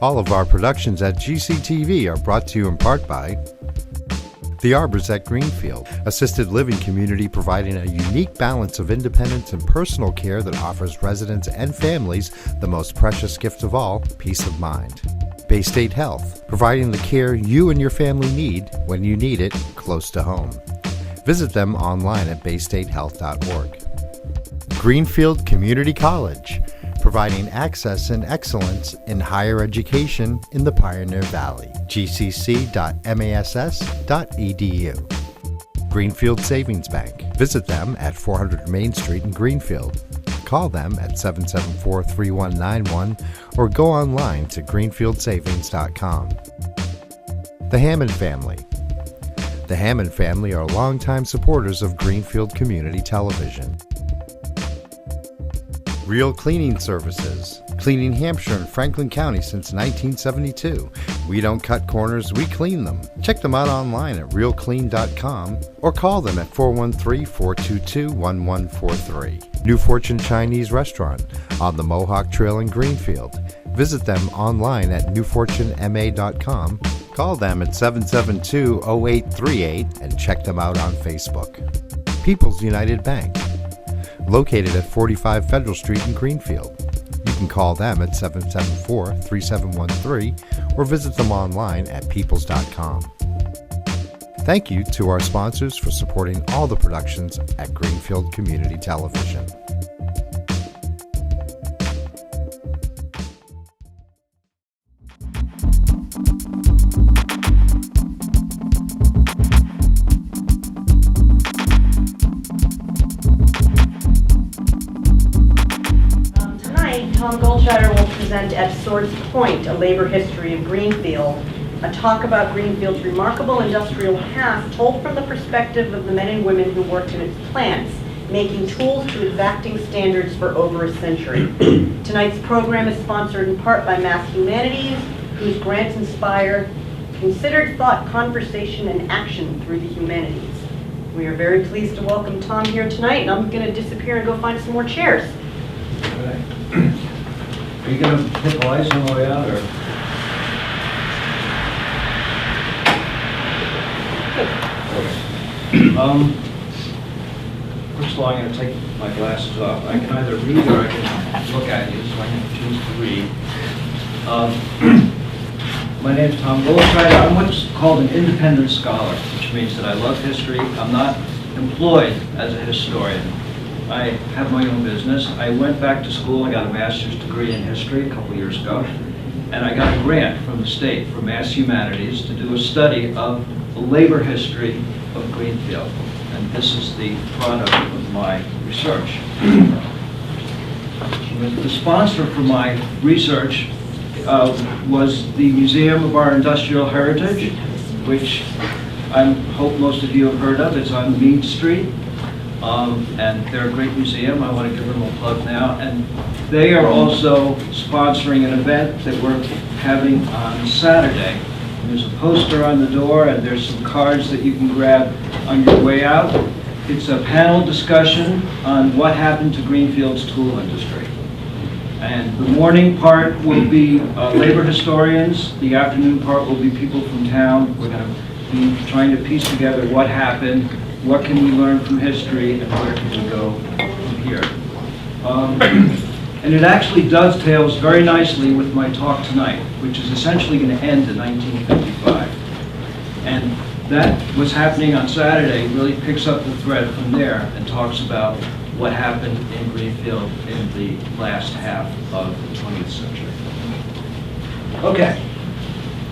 All of our productions at GCTV are brought to you in part by The Arbors at Greenfield, assisted living community providing a unique balance of independence and personal care that offers residents and families the most precious gift of all, peace of mind. Bay State Health, providing the care you and your family need when you need it, close to home. Visit them online at baystatehealth.org. Greenfield Community College, providing access and excellence in higher education in the Pioneer Valley. gcc.mass.edu. Greenfield Savings Bank. Visit them at 400 Main Street in Greenfield. Call them at 774-3191 or go online to greenfieldsavings.com. The Hammond Family. The Hammond family are longtime supporters of Greenfield Community Television. Real Cleaning Services, cleaning Hampshire and Franklin County since 1972. We don't cut corners, we clean them. Check them out online at realclean.com or call them at 413-422-1143. New Fortune Chinese Restaurant on the Mohawk Trail in Greenfield. Visit them online at newfortunema.com. Call them at 772-0838 and check them out on Facebook. People's United Bank, located at 45 Federal Street in Greenfield. You can call them at 774-3713 or visit them online at peoples.com. Thank you to our sponsors for supporting all the productions at Greenfield Community Television. Tom Goldscheider will present at Swords Point, A Labor History of Greenfield, a talk about Greenfield's remarkable industrial past told from the perspective of the men and women who worked in its plants, making tools to exacting standards for over a century. Tonight's program is sponsored in part by Mass Humanities, whose grants inspire considered thought, conversation, and action through the humanities. We are very pleased to welcome Tom here tonight, and I'm going to disappear and go find some more chairs. Okay. Are you going to hit the lights on the way out, or? First of all, I'm going to take my glasses off. I can either read or I can look at you, so I can choose to read. My name is Tom Goldscheider. I'm what's called an independent scholar, which means that I love history. I'm not employed as a historian. I have my own business. I went back to school. I got a master's degree in history a couple years ago, and I got a grant from the state for Mass Humanities to do a study of the labor history of Greenfield. And this is the product of my research. The sponsor for my research was the Museum of Our Industrial Heritage, which I hope most of you have heard of. It's on Mead Street. And they're a great museum. I want to give them a plug now. And they are also sponsoring an event that we're having on Saturday. There's a poster on the door, and there's some cards that you can grab on your way out. It's a panel discussion on what happened to Greenfield's tool industry. And the morning part will be labor historians. The afternoon part will be people from town. We're going to be trying to piece together what happened, what can we learn from history, and where can we go from here. And it actually dovetails very nicely with my talk tonight, which is essentially going to end in 1955. And that, what's happening on Saturday, really picks up the thread from there and talks about what happened in Greenfield in the last half of the 20th century. Okay.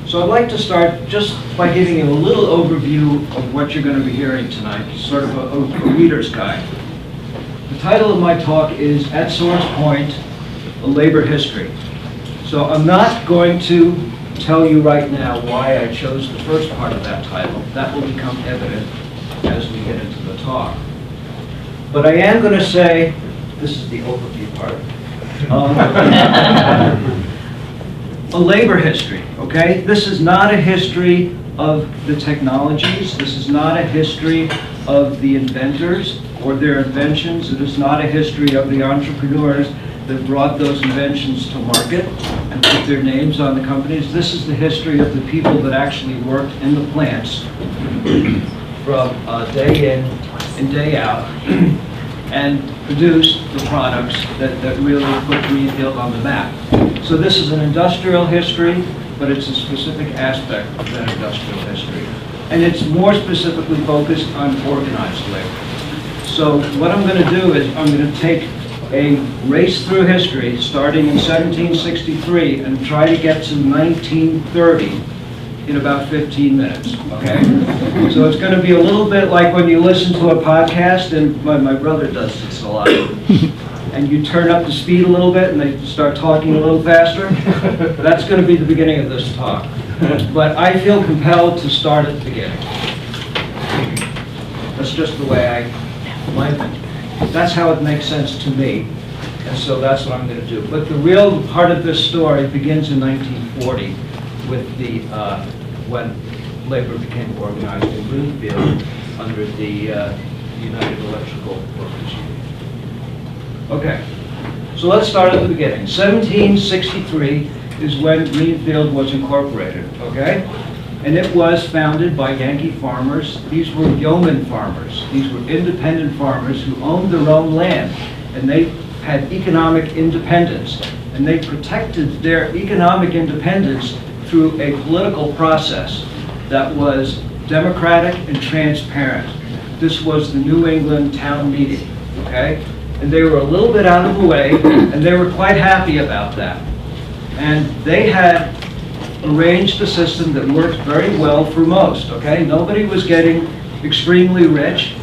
So I'd like to start just by giving you a little overview of what you're going to be hearing tonight, sort of a reader's guide. The title of my talk is At Swords Point, A Labor History. So I'm not going to tell you right now why I chose the first part of that title. That will become evident as we get into the talk. But I am going to say, this is the overview part, a labor history, okay? This is not a history of the technologies. This is not a history of the inventors or their inventions. It is not a history of the entrepreneurs. that brought those inventions to market and put their names on the companies. This is the history of the people that actually worked in the plants from day in and day out and produced the products that really put Greenfield on the map. So this is an industrial history, but it's a specific aspect of that industrial history. And it's more specifically focused on organized labor. So what I'm going to do is I'm going to take a race through history starting in 1763 and try to get to 1930 in about 15 minutes, okay? So it's going to be a little bit like when you listen to a podcast, and my brother does this a lot, and you turn up the speed a little bit and they start talking a little faster. That's going to be the beginning of this talk. But I feel compelled to start at the beginning. That's just the way that's how it makes sense to me, and so that's what I'm going to do. But the real heart of this story begins in 1940 with the when labor became organized in Greenfield under the United Electrical Workers Union. Okay, so let's start at the beginning. 1763 is when Greenfield was incorporated, okay? And it was founded by Yankee farmers. These were yeoman farmers. These were independent farmers who owned their own land, and they had economic independence. And they protected their economic independence through a political process that was democratic and transparent. This was the New England town meeting, okay? And they were a little bit out of the way, and they were quite happy about that. And they had arranged a system that worked very well for most, okay? Nobody was getting extremely rich,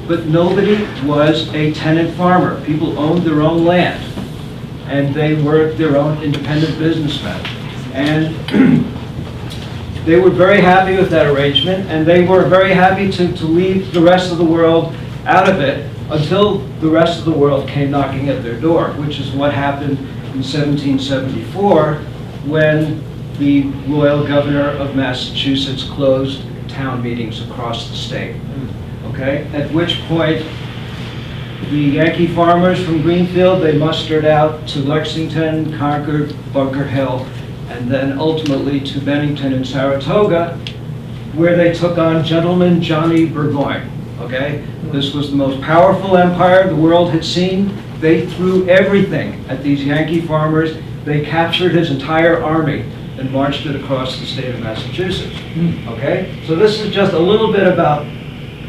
but nobody was a tenant farmer. People owned their own land, and they were their own independent businessmen. And they were very happy with that arrangement, and they were very happy to leave the rest of the world out of it until the rest of the world came knocking at their door, which is what happened in 1774 when the royal governor of Massachusetts closed town meetings across the state. Okay? At which point, the Yankee farmers from Greenfield, they mustered out to Lexington, Concord, Bunker Hill, and then ultimately to Bennington and Saratoga, where they took on Gentleman Johnny Burgoyne. Okay? This was the most powerful empire the world had seen. They threw everything at these Yankee farmers. They captured his entire army and marched it across the state of Massachusetts. Okay? So this is just a little bit about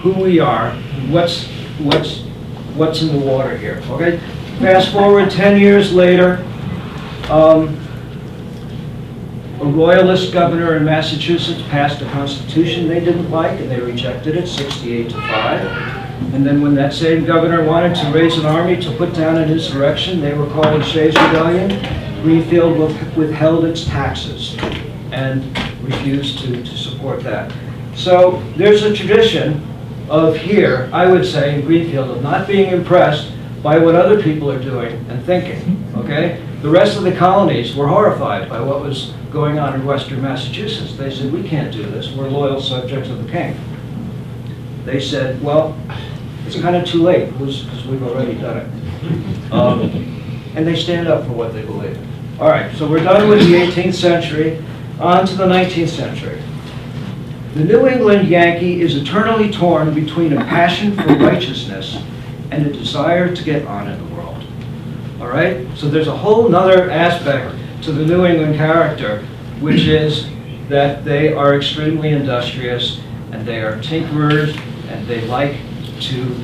who we are, what's in the water here. Okay? Fast forward 10 years later, a royalist governor in Massachusetts passed a constitution they didn't like, and they rejected it 68-5. And then when that same governor wanted to raise an army to put down an insurrection, they were called Shays' Rebellion. Greenfield withheld its taxes and refused to support that. So there's a tradition of here, I would say, in Greenfield, of not being impressed by what other people are doing and thinking, okay? The rest of the colonies were horrified by what was going on in Western Massachusetts. They said, we can't do this, we're loyal subjects of the king. They said, well, it's kind of too late, because we've already done it. And they stand up for what they believe. All right, so we're done with the 18th century, on to the 19th century. The New England Yankee is eternally torn between a passion for righteousness and a desire to get on in the world. All right? So there's a whole nother aspect to the New England character, which is that they are extremely industrious, and they are tinkerers, and they like to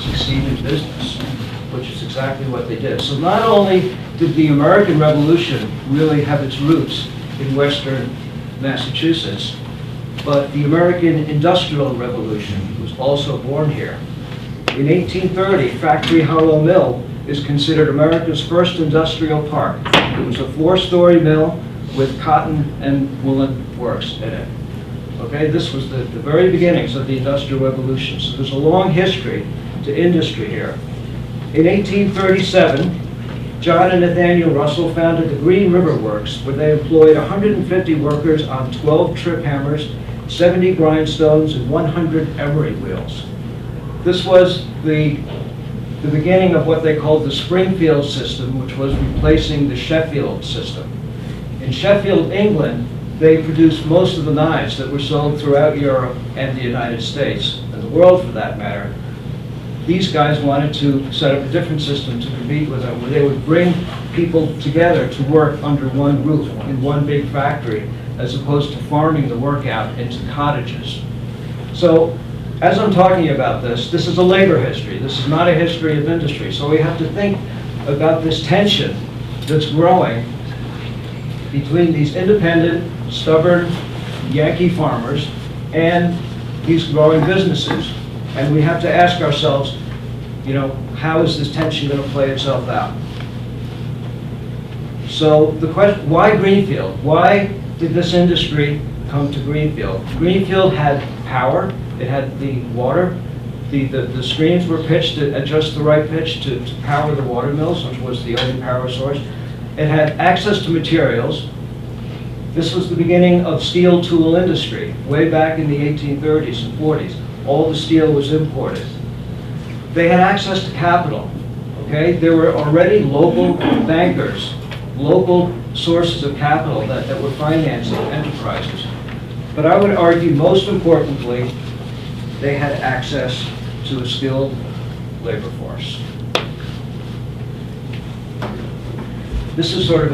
succeed in business, which is exactly what they did. So not only did the American Revolution really have its roots in Western Massachusetts, but the American Industrial Revolution was also born here. In 1830, Factory Hollow Mill is considered America's first industrial park. It was a 4-story mill with cotton and woolen works in it. Okay, this was the very beginnings of the Industrial Revolution. So there's a long history to industry here. In 1837, John and Nathaniel Russell founded the Green River Works, where they employed 150 workers on 12 trip hammers, 70 grindstones, and 100 emery wheels. This was the the beginning of what they called the Springfield system, which was replacing the Sheffield system. In Sheffield, England, they produced most of the knives that were sold throughout Europe and the United States, and the world for that matter. These guys wanted to set up a different system to compete with them, where they would bring people together to work under one roof in one big factory, as opposed to farming the work out into cottages. So, as I'm talking about this, this is a labor history. This is not a history of industry. So we have to think about this tension that's growing between these independent, stubborn Yankee farmers and these growing businesses. And we have to ask ourselves, you know, how is this tension going to play itself out? So the question, why Greenfield? Why did this industry come to Greenfield? Greenfield had power. It had the water. The streams were pitched at just the right pitch to power the water mills, which was the only power source. It had access to materials. This was the beginning of steel tool industry, way back in the 1830s and 40s. All the steel was imported. They had access to capital, okay? There were already local bankers, local sources of capital that were financing enterprises. But I would argue, most importantly, they had access to a skilled labor force. This is sort of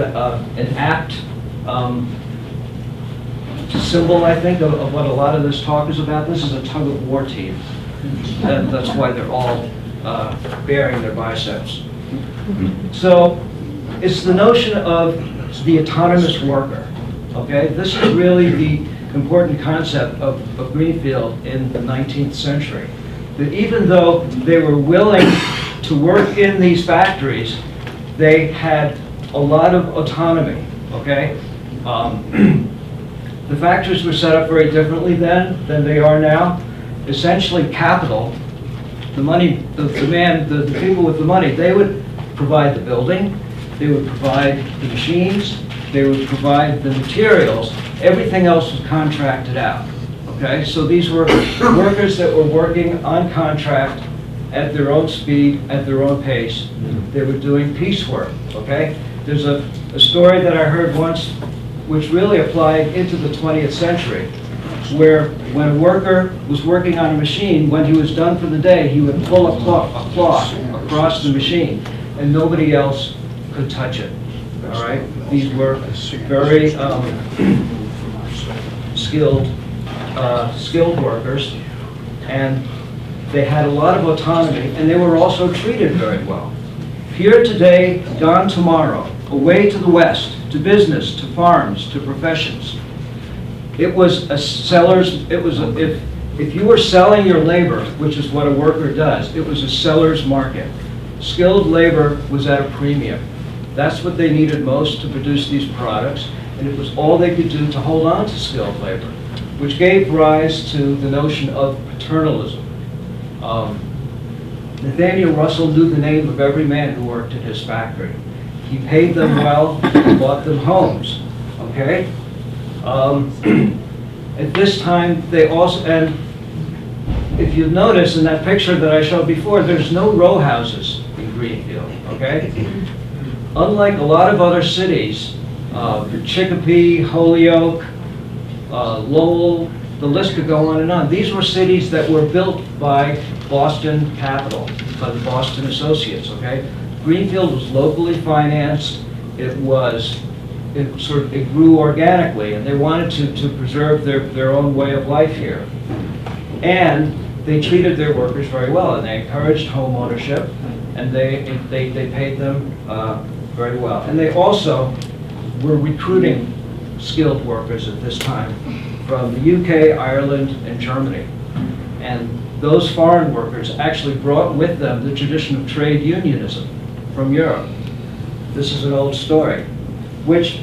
an apt symbol, I think, of what a lot of this talk is about. This is a tug-of-war team. That's why they're all bearing their biceps. So it's the notion of the autonomous worker. Okay, this is really the important concept of Greenfield in the 19th century. That even though they were willing to work in these factories, they had a lot of autonomy. Okay. The factories were set up very differently then than they are now. Essentially, capital, the money, the people with the money, they would provide the building, they would provide the machines, they would provide the materials. Everything else was contracted out. Okay, so these were workers that were working on contract at their own speed, at their own pace. They were doing piecework. Okay, there's a story that I heard once, which really applied into the 20th century, where when a worker was working on a machine, when he was done for the day, he would pull a cloth across the machine, and nobody else could touch it. All right? These were very skilled workers, and they had a lot of autonomy, and they were also treated very well. Here today, gone tomorrow, away to the west, to business, to farms, to professions. It was a seller's, if you were selling your labor, which is what a worker does, it was a seller's market. Skilled labor was at a premium. That's what they needed most to produce these products, and it was all they could do to hold on to skilled labor, which gave rise to the notion of paternalism. Nathaniel Russell knew the name of every man who worked at his factory. He paid them well, bought them homes, okay? At this time, they also, and if you notice in that picture that I showed before, there's no row houses in Greenfield, okay? Unlike a lot of other cities, Chicopee, Holyoke, Lowell, the list could go on and on. These were cities that were built by Boston Capital, by the Boston Associates, okay? Greenfield was locally financed. It grew organically, and they wanted to preserve their own way of life here. And they treated their workers very well, and they encouraged home ownership, and they paid them very well. And they also were recruiting skilled workers at this time from the UK, Ireland, and Germany. And those foreign workers actually brought with them the tradition of trade unionism from Europe. This is an old story, which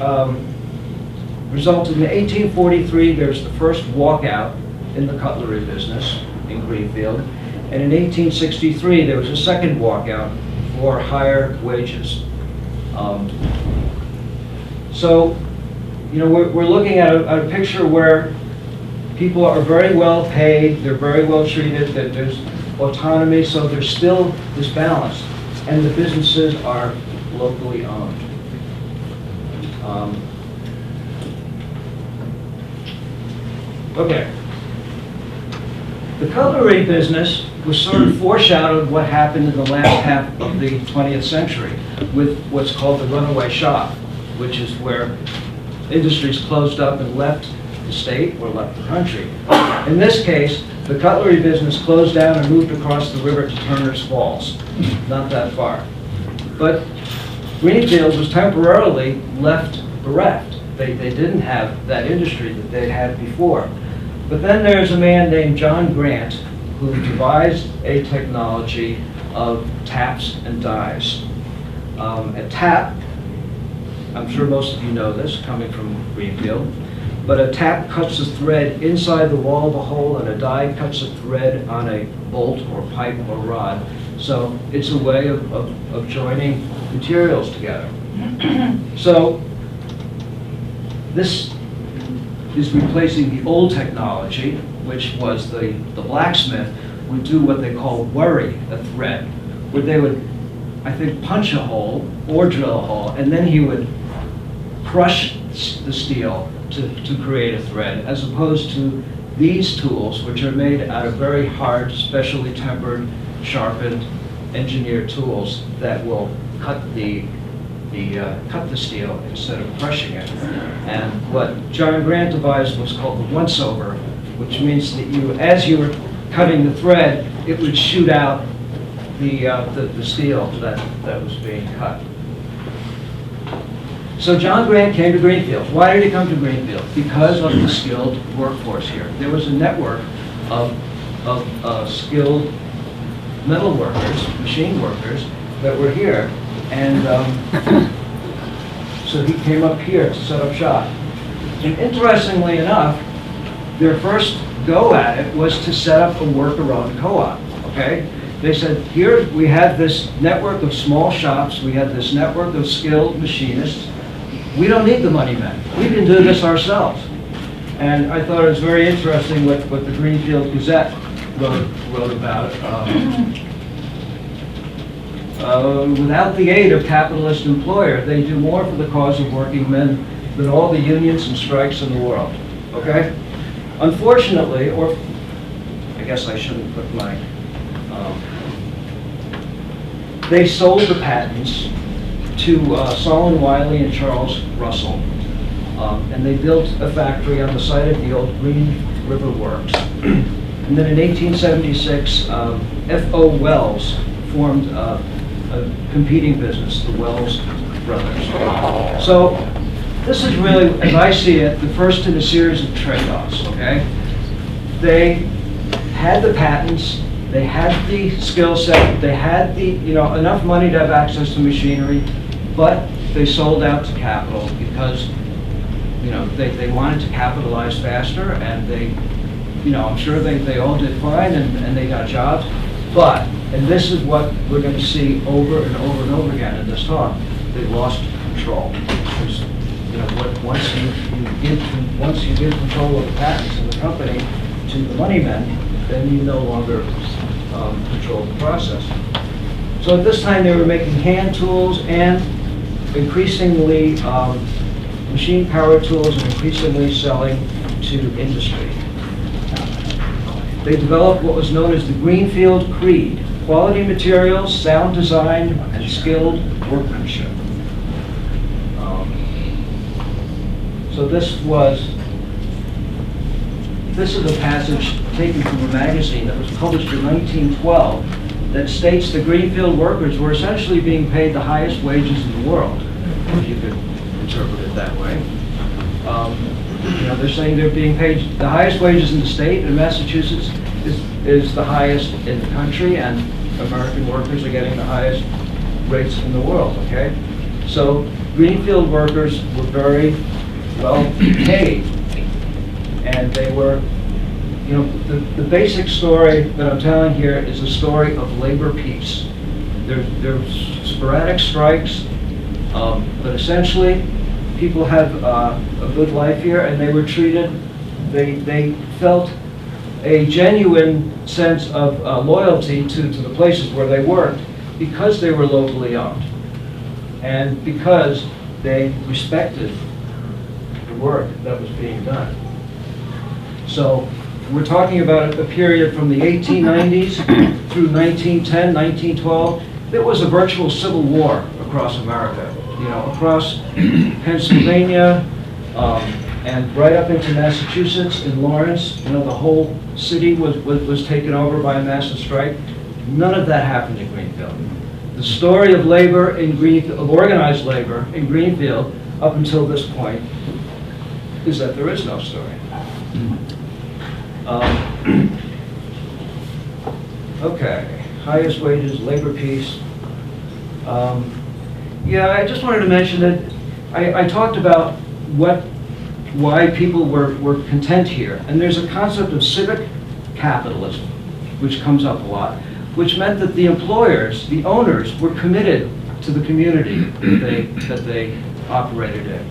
resulted in 1843, there's the first walkout in the cutlery business in Greenfield. And in 1863, there was a second walkout for higher wages. So, you know, we're looking at a picture where people are very well paid, they're very well treated, that there's autonomy, so there's still this balance, and the businesses are locally owned. Okay. The cutlery business was sort of foreshadowed what happened in the last half of the 20th century with what's called the Runaway Shop, which is where industries closed up and left the state or left the country. In this case, the cutlery business closed down and moved across the river to Turner's Falls, not that far. But Greenfield was temporarily left bereft. They didn't have that industry that they had before. But then there's a man named John Grant who devised a technology of taps and dies. A tap, I'm sure most of you know this, coming from Greenfield, but a tap cuts the thread inside the wall of a hole, and a die cuts the thread on a bolt or pipe or rod. So it's a way of joining materials together. So this is replacing the old technology, which was the blacksmith would do what they call worry a thread, where they would, I think, punch a hole or drill a hole, and then he would crush the steel to create a thread, as opposed to these tools, which are made out of very hard, specially tempered, sharpened, engineered tools that will cut the steel instead of crushing it. And what John Grant devised was called the once-over, which means that as you were cutting the thread, it would shoot out the steel that was being cut. So John Grant came to Greenfield. Why did he come to Greenfield? Because of the skilled workforce here. There was a network of skilled metal workers, machine workers, that were here. And so he came up here to set up shop. And interestingly enough, their first go at it was to set up a worker-owned co-op, okay? They said, here we have this network of small shops, we have this network of skilled machinists. We don't need the money men. We can do this ourselves. And I thought it was very interesting what the Greenfield Gazette wrote about it. Without the aid of capitalist employer, they do more for the cause of working men than all the unions and strikes in the world, okay? Unfortunately, or I guess I shouldn't put my, they sold the patents to Solon Wiley and Charles Russell, and they built a factory on the site of the old Green River Works. And then in 1876, F.O. Wells formed a competing business, the Wells Brothers. So this is really, as I see it, the first in a series of trade-offs, okay? They had the patents, they had the skill set, they had the, enough money to have access to machinery, but they sold out to capital because, they wanted to capitalize faster, and they, I'm sure they all did fine and they got jobs, but, and this is what we're going to see over and over and over again in this talk, they lost control. Because, once you give control of the patents in the company to the money men, then you no longer control the process. So at this time they were making hand tools and increasingly machine power tools, and increasingly selling to industry. They developed what was known as the Greenfield Creed: quality materials, sound design, and skilled workmanship. So this is a passage taken from a magazine that was published in 1912 that states the Greenfield workers were essentially being paid the highest wages in the world, if you could interpret it that way. They're saying they're being paid the highest wages in the state, and Massachusetts is the highest in the country, and American workers are getting the highest rates in the world, okay? So Greenfield workers were very well paid, and they were, the basic story that I'm telling here is a story of labor peace. There's sporadic strikes, but essentially people have a good life here, and they were treated, they felt a genuine sense of loyalty to the places where they worked because they were locally owned and because they respected the work that was being done. So we're talking about a period from the 1890s through 1910, 1912. There was a virtual civil war across America, across Pennsylvania, and right up into Massachusetts, in Lawrence. The whole city was taken over by a massive strike. None of that happened in Greenfield. The story of labor in Greenfield, of organized labor in Greenfield, up until this point, is that there is no story. Okay, highest wages, labor peace. Yeah, I just wanted to mention that I talked about why people were content here. And there's a concept of civic capitalism, which comes up a lot, which meant that the employers, the owners, were committed to the community that they operated in.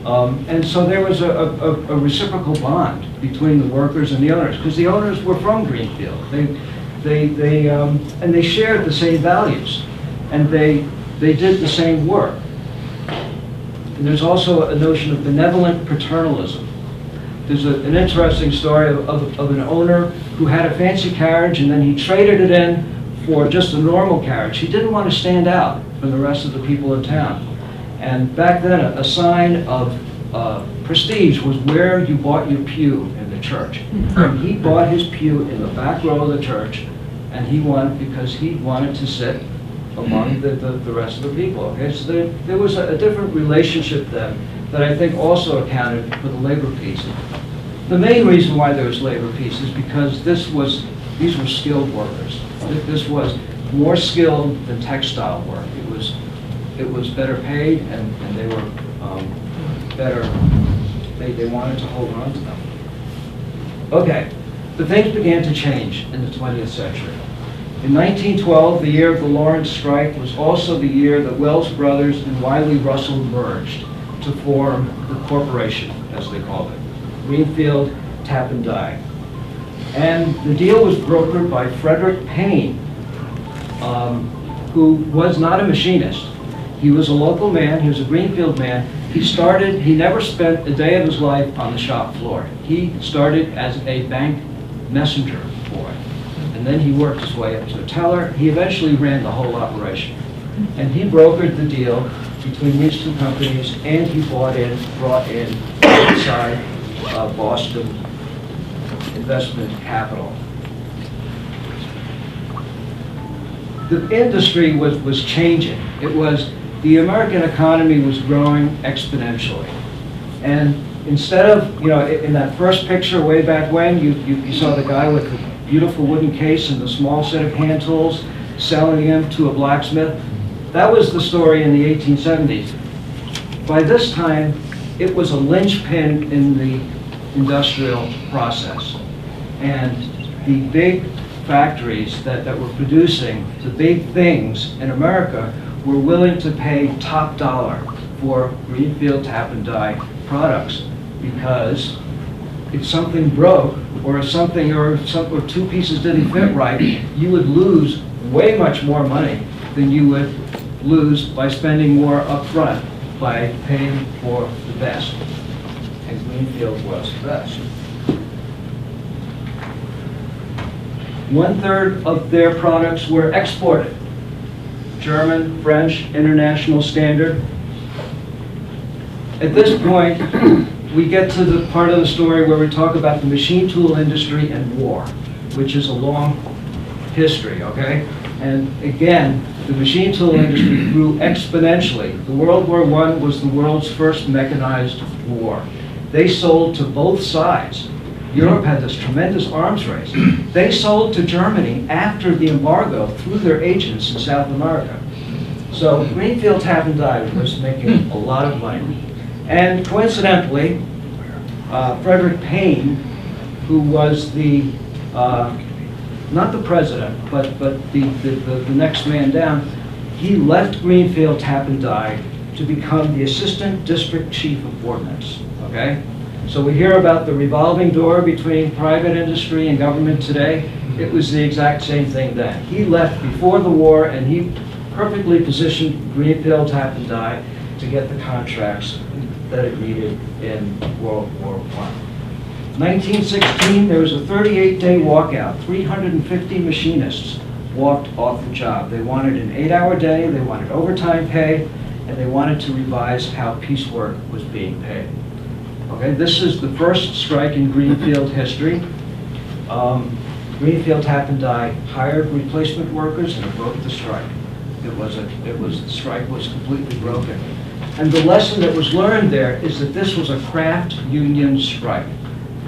And so there was a reciprocal bond between the workers and the owners, because the owners were from Greenfield. And they shared the same values, and they did the same work. And there's also a notion of benevolent paternalism. There's an interesting story of an owner who had a fancy carriage, and then he traded it in for just a normal carriage. He didn't want to stand out from the rest of the people in town. And back then, a sign of prestige was where you bought your pew in the church. And he bought his pew in the back row of the church, and he won because he wanted to sit among the rest of the people. Okay, so there was a different relationship then that I think also accounted for the labor peace. The main reason why there was labor peace is because these were skilled workers. This was more skilled than textile work. It was better paid, and they were better. They wanted to hold on to them. Okay, but things began to change in the 20th century. In 1912, the year of the Lawrence strike, was also the year that Wells Brothers and Wiley Russell merged to form the corporation, as they called it, Greenfield Tap and Die. And the deal was brokered by Frederick Payne, who was not a machinist. He was a local man, he was a Greenfield man. He never spent a day of his life on the shop floor. He started as a bank messenger boy. And then he worked his way up to a teller. He eventually ran the whole operation. And he brokered the deal between these two companies, and he brought in outside Boston investment capital. The industry was changing. The American economy was growing exponentially. And instead of, in that first picture way back when, you saw the guy with the beautiful wooden case and the small set of hand tools selling them to a blacksmith. That was the story in the 1870s. By this time, it was a linchpin in the industrial process. And the big factories that were producing the big things in America were willing to pay top dollar for Greenfield Tap and Die products, because if something broke, or two pieces didn't fit right, you would lose way much more money than you would lose by spending more upfront by paying for the best. And Greenfield was the best. 1/3 of their products were exported. German, French, international standard. At this point, we get to the part of the story where we talk about the machine tool industry and war, which is a long history, okay? And again, the machine tool industry grew exponentially. The World War I was the world's first mechanized war. They sold to both sides. Europe had this tremendous arms race. They sold to Germany after the embargo through their agents in South America. So Greenfield Tap and Die was making a lot of money. And coincidentally, Frederick Payne, who was not the president, but the next man down, he left Greenfield Tap and Die to become the assistant district chief of ordnance, okay? So we hear about the revolving door between private industry and government today. It was the exact same thing then. He left before the war, and he perfectly positioned Greenfield Tap and Die to get the contracts that it needed in World War I. 1916, there was a 38-day walkout. 350 machinists walked off the job. They wanted an 8-hour day, they wanted overtime pay, and they wanted to revise how piecework was being paid. Okay, this is the first strike in Greenfield history. Greenfield Tap and Die hired replacement workers and it broke the strike. The strike was completely broken. And the lesson that was learned there is that this was a craft union strike.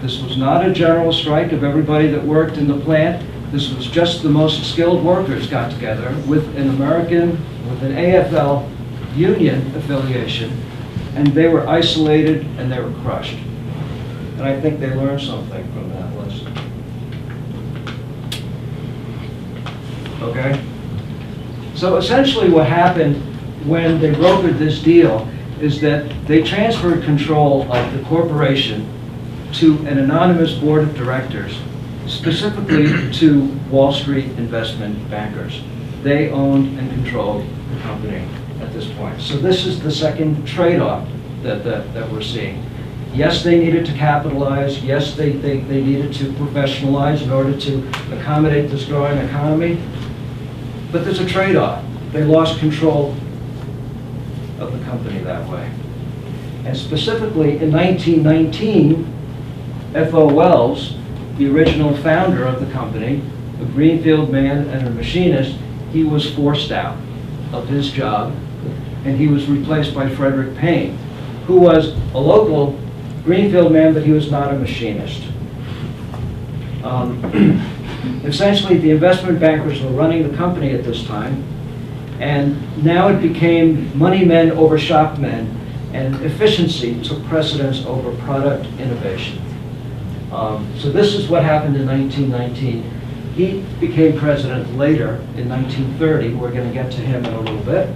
This was not a general strike of everybody that worked in the plant. This was just the most skilled workers got together with an AFL union affiliation, and they were isolated and they were crushed. And I think they learned something from that lesson. Okay? So essentially what happened when they brokered this deal is that they transferred control of the corporation to an anonymous board of directors, specifically to Wall Street investment bankers. They owned and controlled the company at this point. So this is the second trade-off that we're seeing. Yes, they needed to capitalize. Yes, they needed to professionalize in order to accommodate this growing economy. But there's a trade-off. They lost control of the company that way. And specifically in 1919, F.O. Wells, the original founder of the company, a Greenfield man and a machinist, he was forced out of his job, and he was replaced by Frederick Payne, who was a local Greenfield man, but he was not a machinist. Essentially, the investment bankers were running the company at this time, and now it became money men over shop men, and efficiency took precedence over product innovation. So this is what happened in 1919. He became president later in 1930. We're going to get to him in a little bit.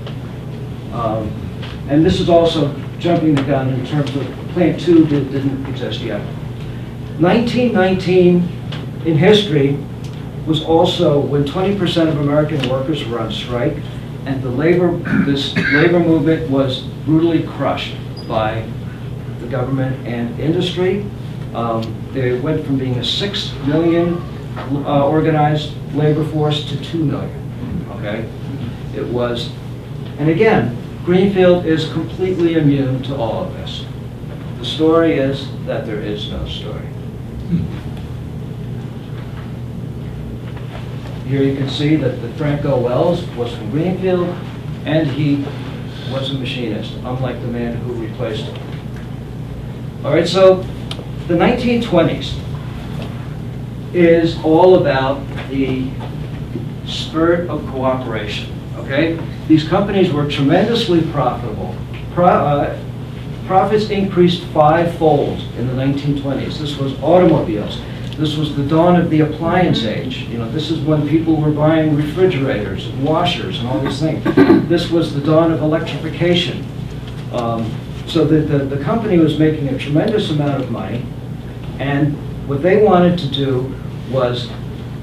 And this is also jumping the gun in terms of Plant 2 didn't exist yet. 1919 in history was also when 20% of American workers were on strike, and this labor movement was brutally crushed by the government and industry. They went from being a 6 million organized labor force to 2 million, okay? It was, and again, Greenfield is completely immune to all of this. The story is that there is no story. Here you can see that the Franco Wells was from Greenfield, and he was a machinist, unlike the man who replaced him. All right, so the 1920s is all about the spirit of cooperation, okay? These companies were tremendously profitable. Profits increased 5-fold in the 1920s. This was automobiles. This was the dawn of the appliance age. You know, this is when people were buying refrigerators and washers and all these things. This was the dawn of electrification. So the company was making a tremendous amount of money, and what they wanted to do was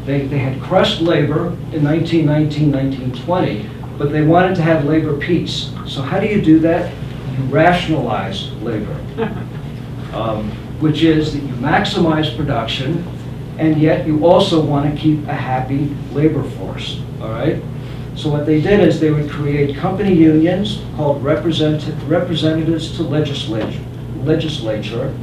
they had crushed labor in 1919, 1920, but they wanted to have labor peace. So how do you do that? You rationalize labor, which is that you maximize production, and yet you also want to keep a happy labor force, all right? So what they did is they would create company unions called representatives to legislature,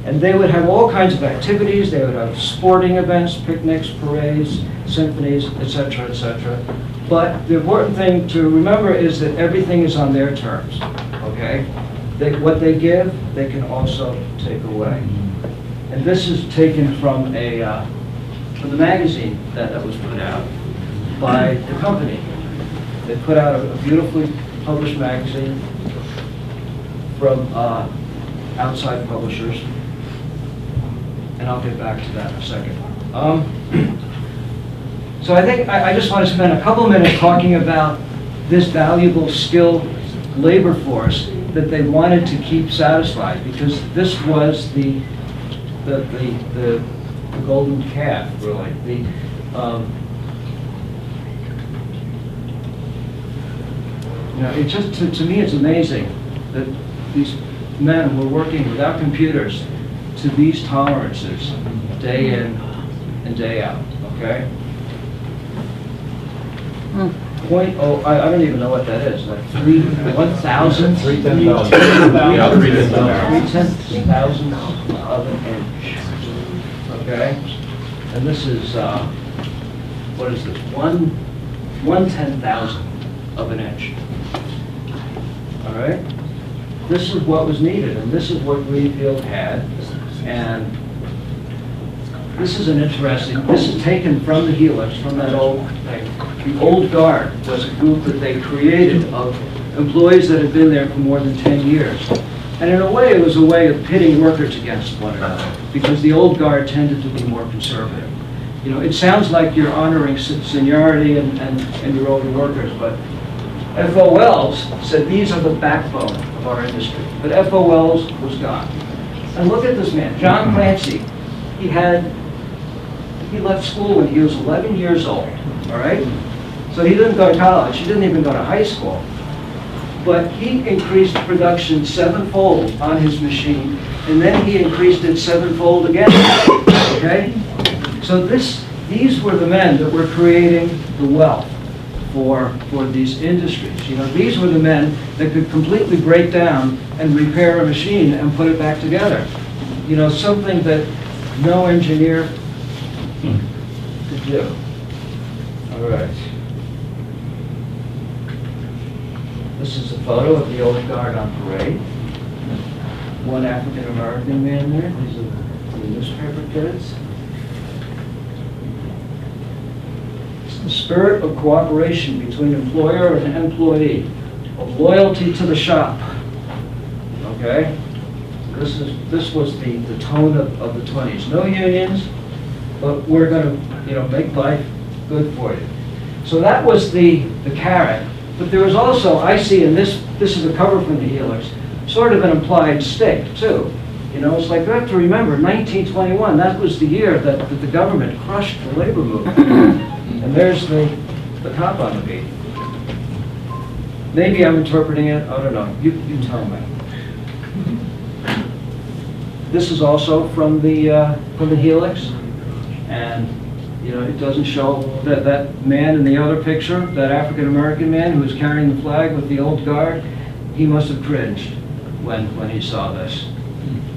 and they would have all kinds of activities. They would have sporting events, picnics, parades, symphonies, etc., etc. But the important thing to remember is that everything is on their terms, okay? What they give, they can also take away. And this is taken from the magazine that was put out by the company. They put out a beautifully published magazine from outside publishers, and I'll get back to that in a second. So I think I just want to spend a couple of minutes talking about this valuable skilled labor force that they wanted to keep satisfied, because this was the golden calf, really. It just, to me, it's amazing that these men were working without computers to these tolerances, day in and day out, okay? I don't even know what that is, like 1,000? 310,000. Yeah, 310,000 of an inch, okay? And this is, what is this, 1/10,000 of an inch. All right? This is what was needed, and this is what Greenfield had, and this is this is taken from the Helix, from that old thing. The Old Guard was a group that they created of employees that had been there for more than 10 years. And in a way, it was a way of pitting workers against one another, because the Old Guard tended to be more conservative. You know, it sounds like you're honoring seniority and your older workers, but F.O. Wells said these are the backbone of our industry. But F.O. Wells was gone. And look at this man, John Clancy. He left school when he was 11 years old, all right? So he didn't go to college, he didn't even go to high school. But he increased production 7-fold on his machine, and then he increased it 7-fold again, okay? So these were the men that were creating the wealth for these industries. You know, these were the men that could completely break down and repair a machine and put it back together. You know, something that no engineer could do. All right. This is a photo of the Old Guard on parade. One African-American man there. These are the newspaper kids. It's the spirit of cooperation between employer and employee, of loyalty to the shop. Okay? This was the tone of the 20s. No unions, but we're going to, make life good for you. So that was the carrot. But there was also, I see in this is a cover from the Helix, sort of an implied stick too. You know, it's like you have to remember, 1921, that was the year that the government crushed the labor movement. And there's the cop on the beat. Maybe I'm interpreting it, I don't know, you tell me. This is also from the Helix, and it doesn't show that man in the other picture, that African-American man who was carrying the flag with the Old Guard. He must have cringed when he saw this.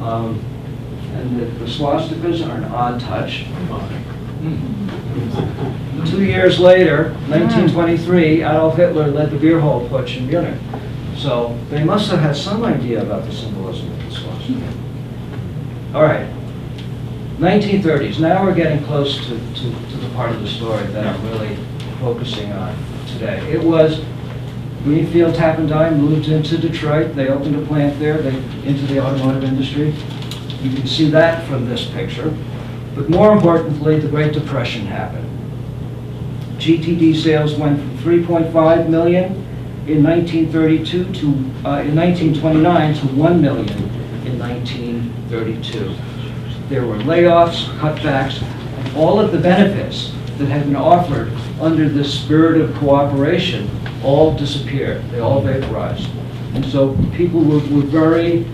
And the swastikas are an odd touch. 2 years later, 1923, Adolf Hitler led the beer hall putsch in Munich. So they must have had some idea about the symbolism of the swastika. All right, 1930s. Now we're getting close to the part of the story that I'm really focusing on today. It was Greenfield Tap and Die moved into Detroit. They opened a plant there, into the automotive industry. You can see that from this picture. But more importantly, the Great Depression happened. GTD sales went from 3.5 million in 1932 to in 1929 to 1 million in 1932. There were layoffs, cutbacks, and all of the benefits that had been offered under this spirit of cooperation all disappeared. They all vaporized. And so people were very,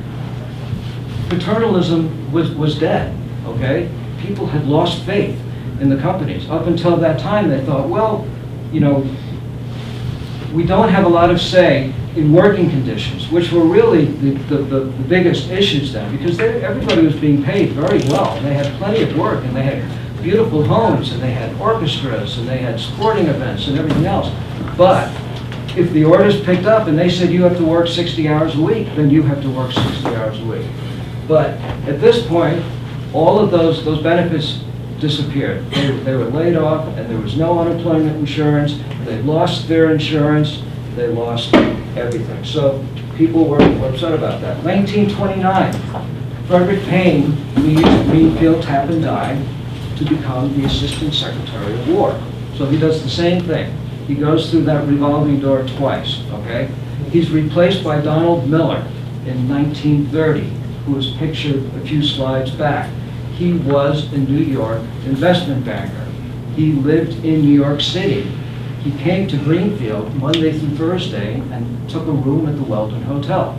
paternalism was dead, okay? People had lost faith in the companies. Up until that time, they thought, well, we don't have a lot of say in working conditions, which were really the biggest issues then, because everybody was being paid very well. They had plenty of work, and they had beautiful homes, and they had orchestras, and they had sporting events and everything else. But if the orders picked up and they said you have to work 60 hours a week, then you have to work 60 hours a week. But at this point, all of those benefits disappeared. They were laid off, and there was no unemployment insurance. They lost their insurance. They lost everything. So people were upset about that. 1929, Frederick Payne leaves Greenfield Tap and Die to become the Assistant Secretary of War. So he does the same thing. He goes through that revolving door twice, okay? He's replaced by Donald Miller in 1930, who was pictured a few slides back. He was a New York investment banker. He lived in New York City. He came to Greenfield Monday through Thursday and took a room at the Weldon Hotel.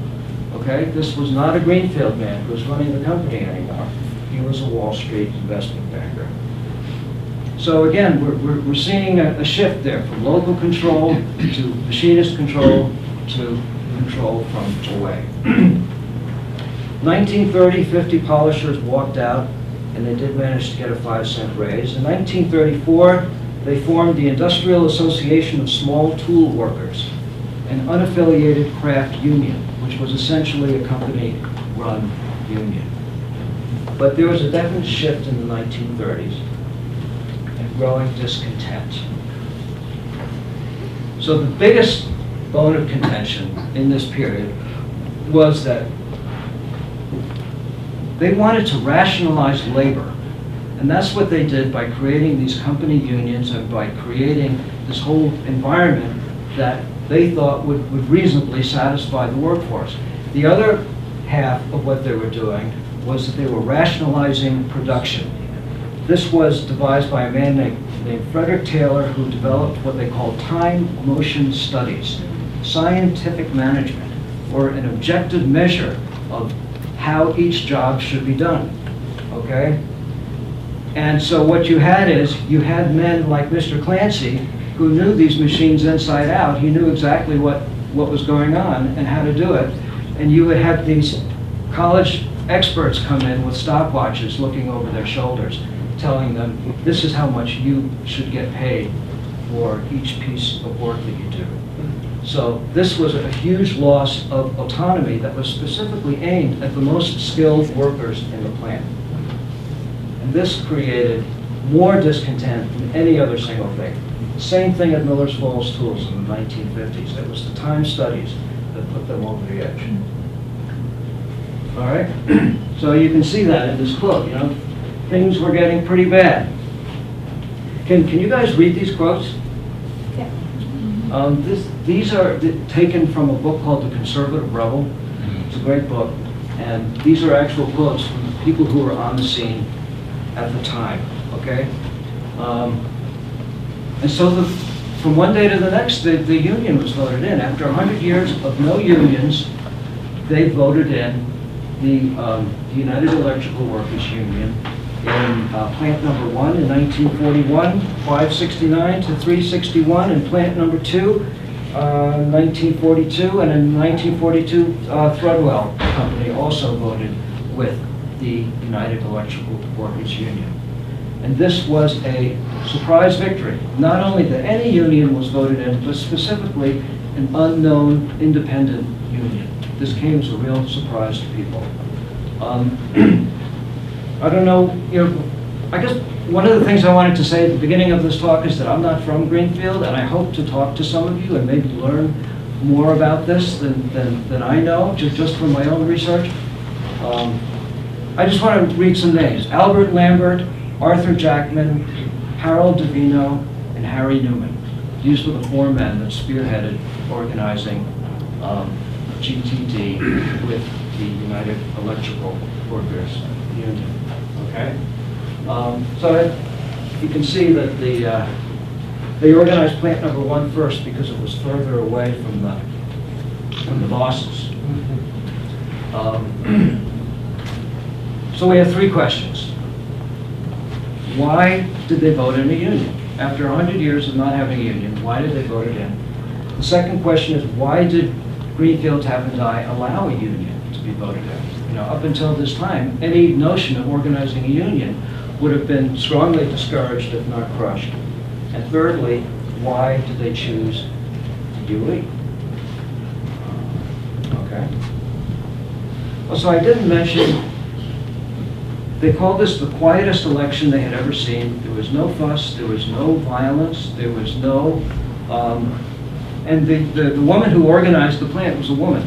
Okay, this was not a Greenfield man who was running the company anymore. He was a Wall Street investment banker. So again, we're seeing a shift there from local control to machinist control to control from away. 1930, 50 polishers walked out, and they did manage to get a 5-cent raise. In 1934, they formed the Industrial Association of Small Tool Workers, an unaffiliated craft union, which was essentially a company-run union. But there was a definite shift in the 1930s and growing discontent. So the biggest bone of contention in this period was that they wanted to rationalize labor. And that's what they did by creating these company unions and by creating this whole environment that they thought would reasonably satisfy the workforce. The other half of what they were doing was that they were rationalizing production. This was devised by a man named Frederick Taylor, who developed what they call time motion studies, scientific management, or an objective measure of how each job should be done, okay? And so what you had is, you had men like Mr. Clancy, who knew these machines inside out. He knew exactly what was going on and how to do it. And you would have these college experts come in with stopwatches looking over their shoulders, telling them, this is how much you should get paid for each piece of work that you do. So this was a huge loss of autonomy that was specifically aimed at the most skilled workers in the plant. And this created more discontent than any other single thing. Same thing at Miller's Falls Tools in the 1950s. It was the time studies that put them over the edge. All right? So you can see that in this quote, you know, things were getting pretty bad. Can you guys read these quotes? Yeah. These are taken from a book called The Conservative Rebel. It's a great book. And these are actual quotes from people who were on the scene at the time, okay? And so from one day to the next, the union was voted in. After 100 years of no unions, they voted in the United Electrical Workers Union in plant number 1 in 1941, 569 to 361, and plant number 2, 1942, and in 1942, Threadwell Company also voted with the United Electrical Workers Union. And this was a surprise victory. Not only that any union was voted in, but specifically an unknown independent union. This came as a real surprise to people. I don't know, you know, I guess one of the things I wanted to say at the beginning of this talk is that I'm not from Greenfield, and I hope to talk to some of you and maybe learn more about this than I know, just from my own research. I just want to read some names. Albert Lambert, Arthur Jackman, Harold Davino, and Harry Newman. These were the 4 men that spearheaded organizing GTD with the United Electrical Workers Union. Okay? So you can see that they organized plant number 1 first because it was further away from the bosses. So we have 3 questions. Why did they vote in a union? After 100 years of not having a union, why did they vote it in? The second question is, why did Greenfield Tappan-Dye allow a union to be voted in? You know, up until this time, any notion of organizing a union would have been strongly discouraged, if not crushed. And thirdly, why did they choose the UE? Okay. Well, so I didn't mention, they called this the quietest election they had ever seen. There was no fuss, there was no violence, there was no, and the woman who organized the plant was a woman.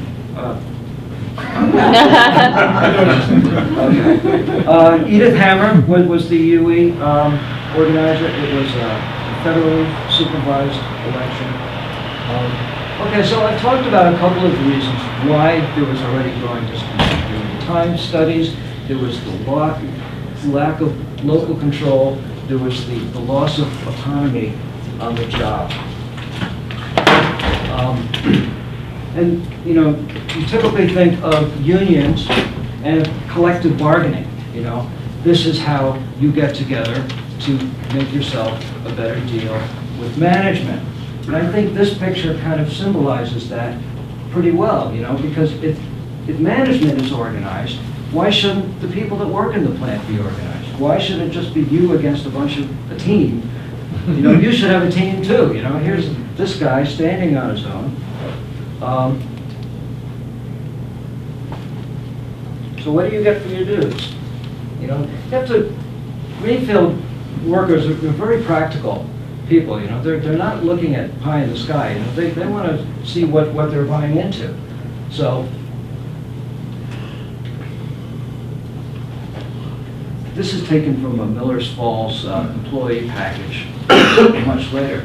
Edith Hammer was the UE organizer. It was a federally supervised election. Okay, so I've talked about a couple of the reasons why there was already growing discontent. There were the time studies, there was the lack of local control, there was the loss of autonomy on the job. And, you know, you typically think of unions and collective bargaining, you know. This is how you get together to make yourself a better deal with management. And I think this picture kind of symbolizes that pretty well, you know, because if management is organized, why shouldn't the people that work in the plant be organized? Why should it just be you against a team? You know, you should have a team too, you know. Here's this guy standing on his own. So what do you get for your dues? You know, you have to, Greenfield workers are very practical people, you know. They're not looking at pie in the sky, you know. They want to see what they're buying into. So this is taken from a Miller's Falls employee package much later.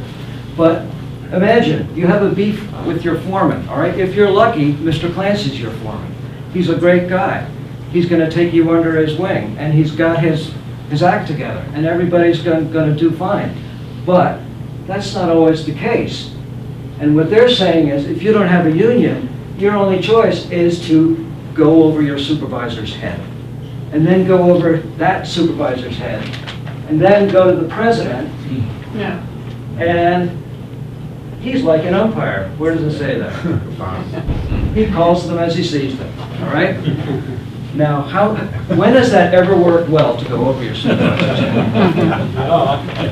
But imagine you have a beef with your foreman, all right? If you're lucky, Mr. Clancy's your foreman. He's a great guy. He's going to take you under his wing, and he's got his act together, and everybody's going to do fine. But that's not always the case. And what they're saying is, if you don't have a union, your only choice is to go over your supervisor's head, and then go over that supervisor's head, and then go to the president. Yeah. And he's like an umpire. Where does it say that? He calls them as he sees them, all right? Now, when has that ever worked well to go over your supervisor's head?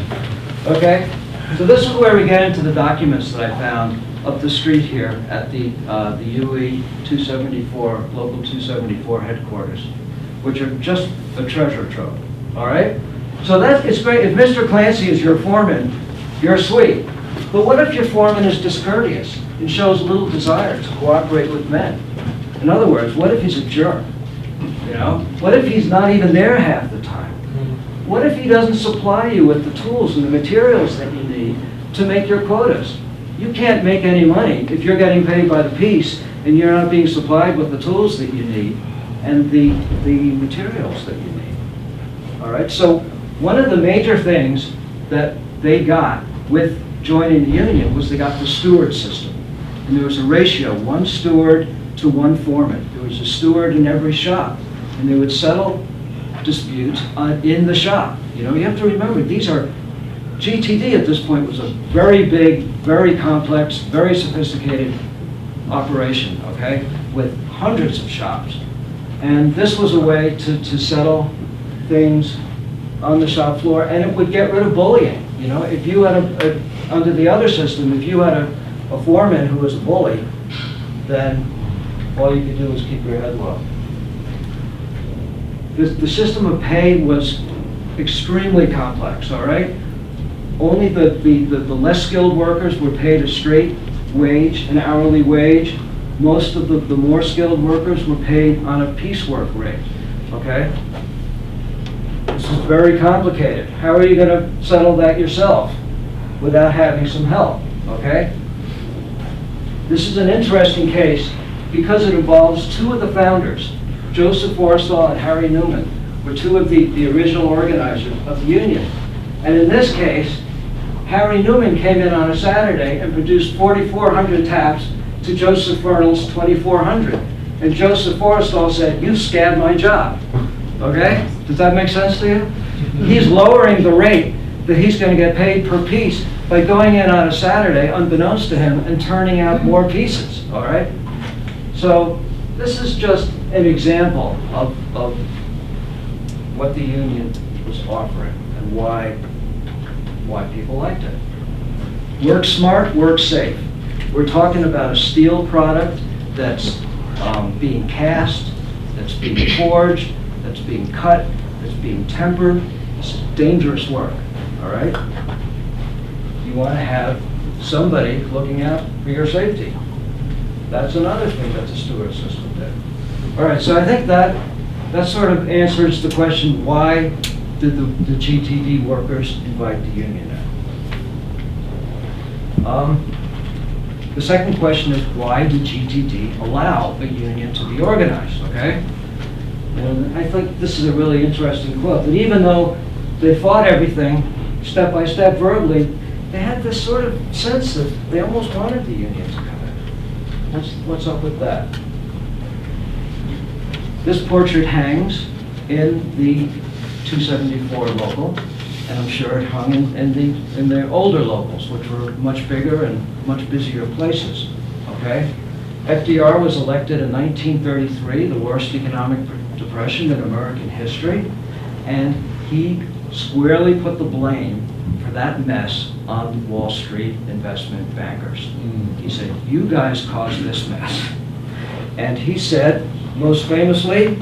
Okay? So this is where we get into the documents that I found up the street here at the UE 274, Local 274 headquarters, which are just a treasure trove, all right? So that is great. If Mr. Clancy is your foreman, you're sweet. But what if your foreman is discourteous and shows little desire to cooperate with men? In other words, what if he's a jerk? You know? What if he's not even there half the time? What if he doesn't supply you with the tools and the materials that you need to make your quotas? You can't make any money if you're getting paid by the piece and you're not being supplied with the tools that you need and the materials that you need. All right, so one of the major things that they got with joining the union was they got the steward system. And there was a ratio, 1 steward to 1 foreman. There was a steward in every shop, and they would settle disputes in the shop. You know, you have to remember, these are, GTD at this point was a very big, very complex, very sophisticated operation, okay, with hundreds of shops. And this was a way to settle things on the shop floor, and it would get rid of bullying. You know, if you had under the other system, if you had a foreman who was a bully, then all you could do was keep your head low. The system of pay was extremely complex, all right? Only the less skilled workers were paid a straight wage, an hourly wage. Most of the more skilled workers were paid on a piecework rate, okay? This is very complicated. How are you going to settle that yourself without having some help, okay? This is an interesting case because it involves 2 of the founders. Joseph Forrestal and Harry Newman were 2 of the original organizers of the union. And in this case, Harry Newman came in on a Saturday and produced 4,400 taps to Joseph Forrestal's 2,400. And Joseph Forrestal said, "You scabbed my job." Okay? Does that make sense to you? He's lowering the rate that he's going to get paid per piece by going in on a Saturday, unbeknownst to him, and turning out more pieces, all right? So this is just an example of what the union was offering and why people liked it. Work smart, work safe. We're talking about a steel product that's being cast, that's being forged, that's being cut, that's being tempered. It's dangerous work, all right? You want to have somebody looking out for your safety. That's another thing that the steward system did. All right, so I think that sort of answers the question, why did the GTD workers invite the union in? The second question is, why did GTD allow a union to be organized, okay? And I think this is a really interesting quote, that even though they fought everything step by step verbally, they had this sort of sense that they almost wanted the union to come in. What's up with that? This portrait hangs in the 274 local, and I'm sure it hung in the older locals, which were much bigger and much busier places, okay? FDR was elected in 1933, the worst economic depression in American history, and he squarely put the blame for that mess on Wall Street investment bankers. He said, you guys caused this mess. And he said, most famously,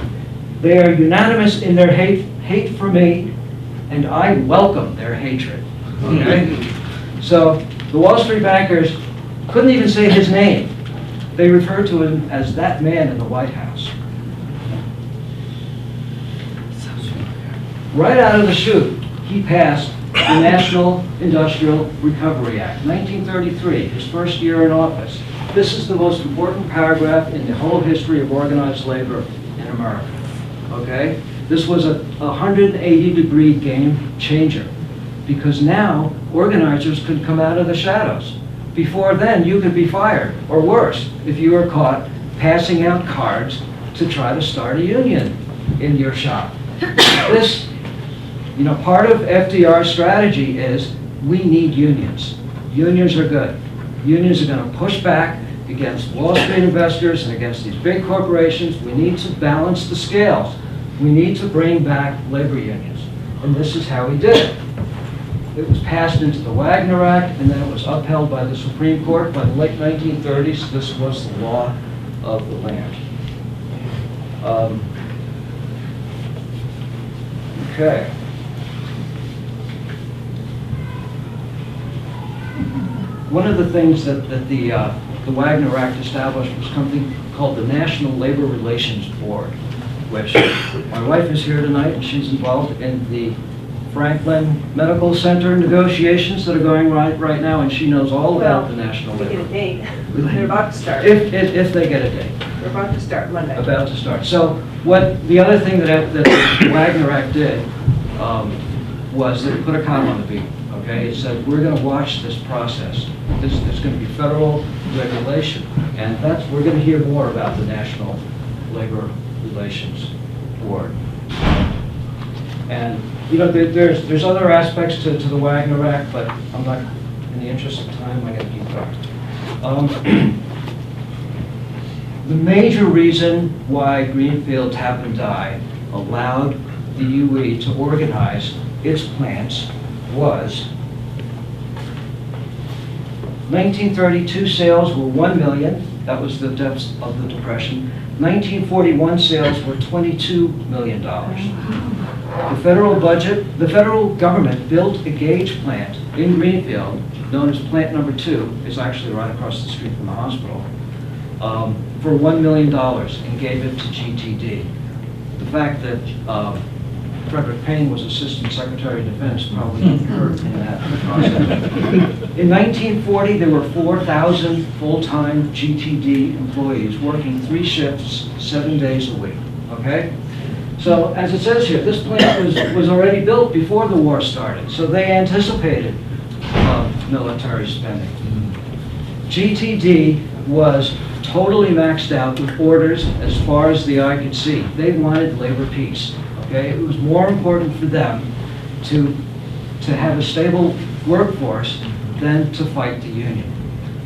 they are unanimous in their hate for me, and I welcome their hatred. Okay? So the Wall Street bankers couldn't even say his name. They referred to him as that man in the White House. Right out of the chute, he passed the National Industrial Recovery Act, 1933, his first year in office. This is the most important paragraph in the whole history of organized labor in America, okay? This was a 180-degree game changer, because now organizers could come out of the shadows. Before then, you could be fired, or worse, if you were caught passing out cards to try to start a union in your shop. This, you know, part of FDR's strategy is we need unions. Unions are good. Unions are going to push back against Wall Street investors and against these big corporations. We need to balance the scales. We need to bring back labor unions. And this is how he did it. It was passed into the Wagner Act, and then it was upheld by the Supreme Court. By the late 1930s, this was the law of the land. Okay. One of the things that the Wagner Act established was something called the National Labor Relations Board, which my wife is here tonight, and she's involved in the Franklin Medical Center negotiations that are going right now, and she knows all about the National They Labor. get a date. They're about to start. If they get a date. They're about to start Monday. About to start. So what the other thing that the Wagner Act did was that it put a cop on the beat. Okay, it said we're going to watch this process. There's going to be federal regulation, and we're going to hear more about the National Labor Relations Board. And you know, there's other aspects to the Wagner Act, but I'm not, in the interest of time, I got to keep going. The major reason why Greenfield Tap and Die allowed the UE to organize its plants was 1932 sales were 1 million. That was the depths of the Depression. 1941 sales were $22 million. The federal budget, the federal government built a gauge plant in Greenfield, known as Plant Number 2, is actually right across the street from the hospital, for $1 million and gave it to GTD. The fact that Frederick Payne was Assistant Secretary of Defense probably didn't hurt in that process. In 1940, there were 4,000 full-time GTD employees working 3 shifts, 7 days a week, okay? So, as it says here, this plant was already built before the war started, so they anticipated military spending. GTD was totally maxed out with orders as far as the eye could see. They wanted labor peace. Okay? It was more important for them to have a stable workforce than to fight the union.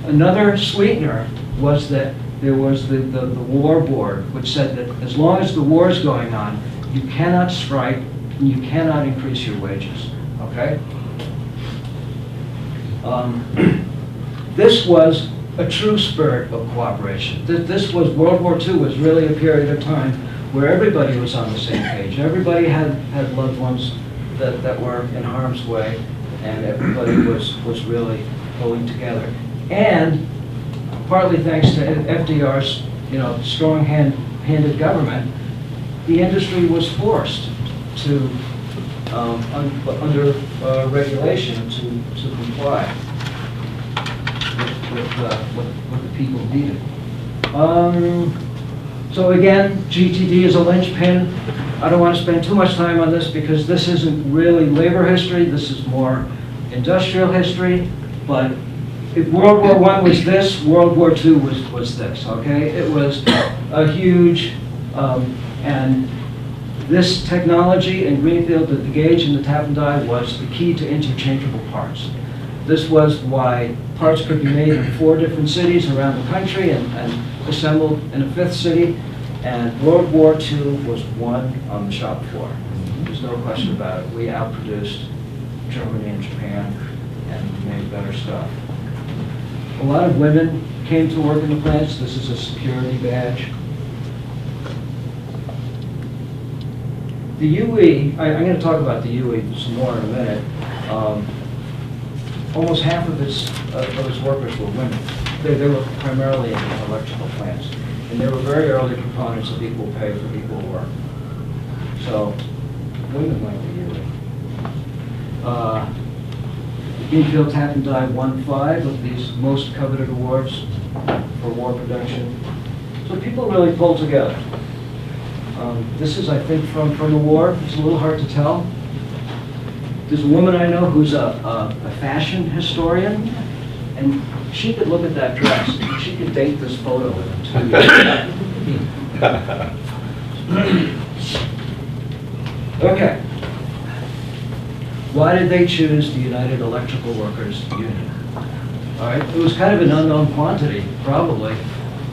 Another sweetener was that there was the war board, which said that as long as the war is going on, you cannot strike and you cannot increase your wages. Okay? This was a true spirit of cooperation. This was, World War II was really a period of time where everybody was on the same page. Everybody had loved ones that were in harm's way, and everybody was really pulling together. And partly thanks to FDR's, you know, strong-handed government, the industry was forced to, under regulation, to comply with what the people needed. So again, GTD is a linchpin. I don't want to spend too much time on this because this isn't really labor history. This is more industrial history. But if World War I was this, World War II was this, okay? It was a huge, and this technology in Greenfield, the gauge and the tap and die, was the key to interchangeable parts. This was why parts could be made in 4 different cities around the country and assembled in a 5th city. And World War II was won on the shop floor. There's no question about it. We outproduced Germany and Japan and made better stuff. A lot of women came to work in the plants. This is a security badge. The UE, I'm going to talk about the UE some more in a minute. Almost half of its workers were women. They were primarily in electrical plants. And they were very early proponents of equal pay for equal work. So, women like the UE. Greenfield Tap and Die won 5 of these most coveted awards for war production. So people really pulled together. This is, I think, from the war. It's a little hard to tell. There's a woman I know who's a fashion historian, and she could look at that dress, and she could date this photo within 2 years. Okay. Why did they choose the United Electrical Workers Union? All right, it was kind of an unknown quantity, probably.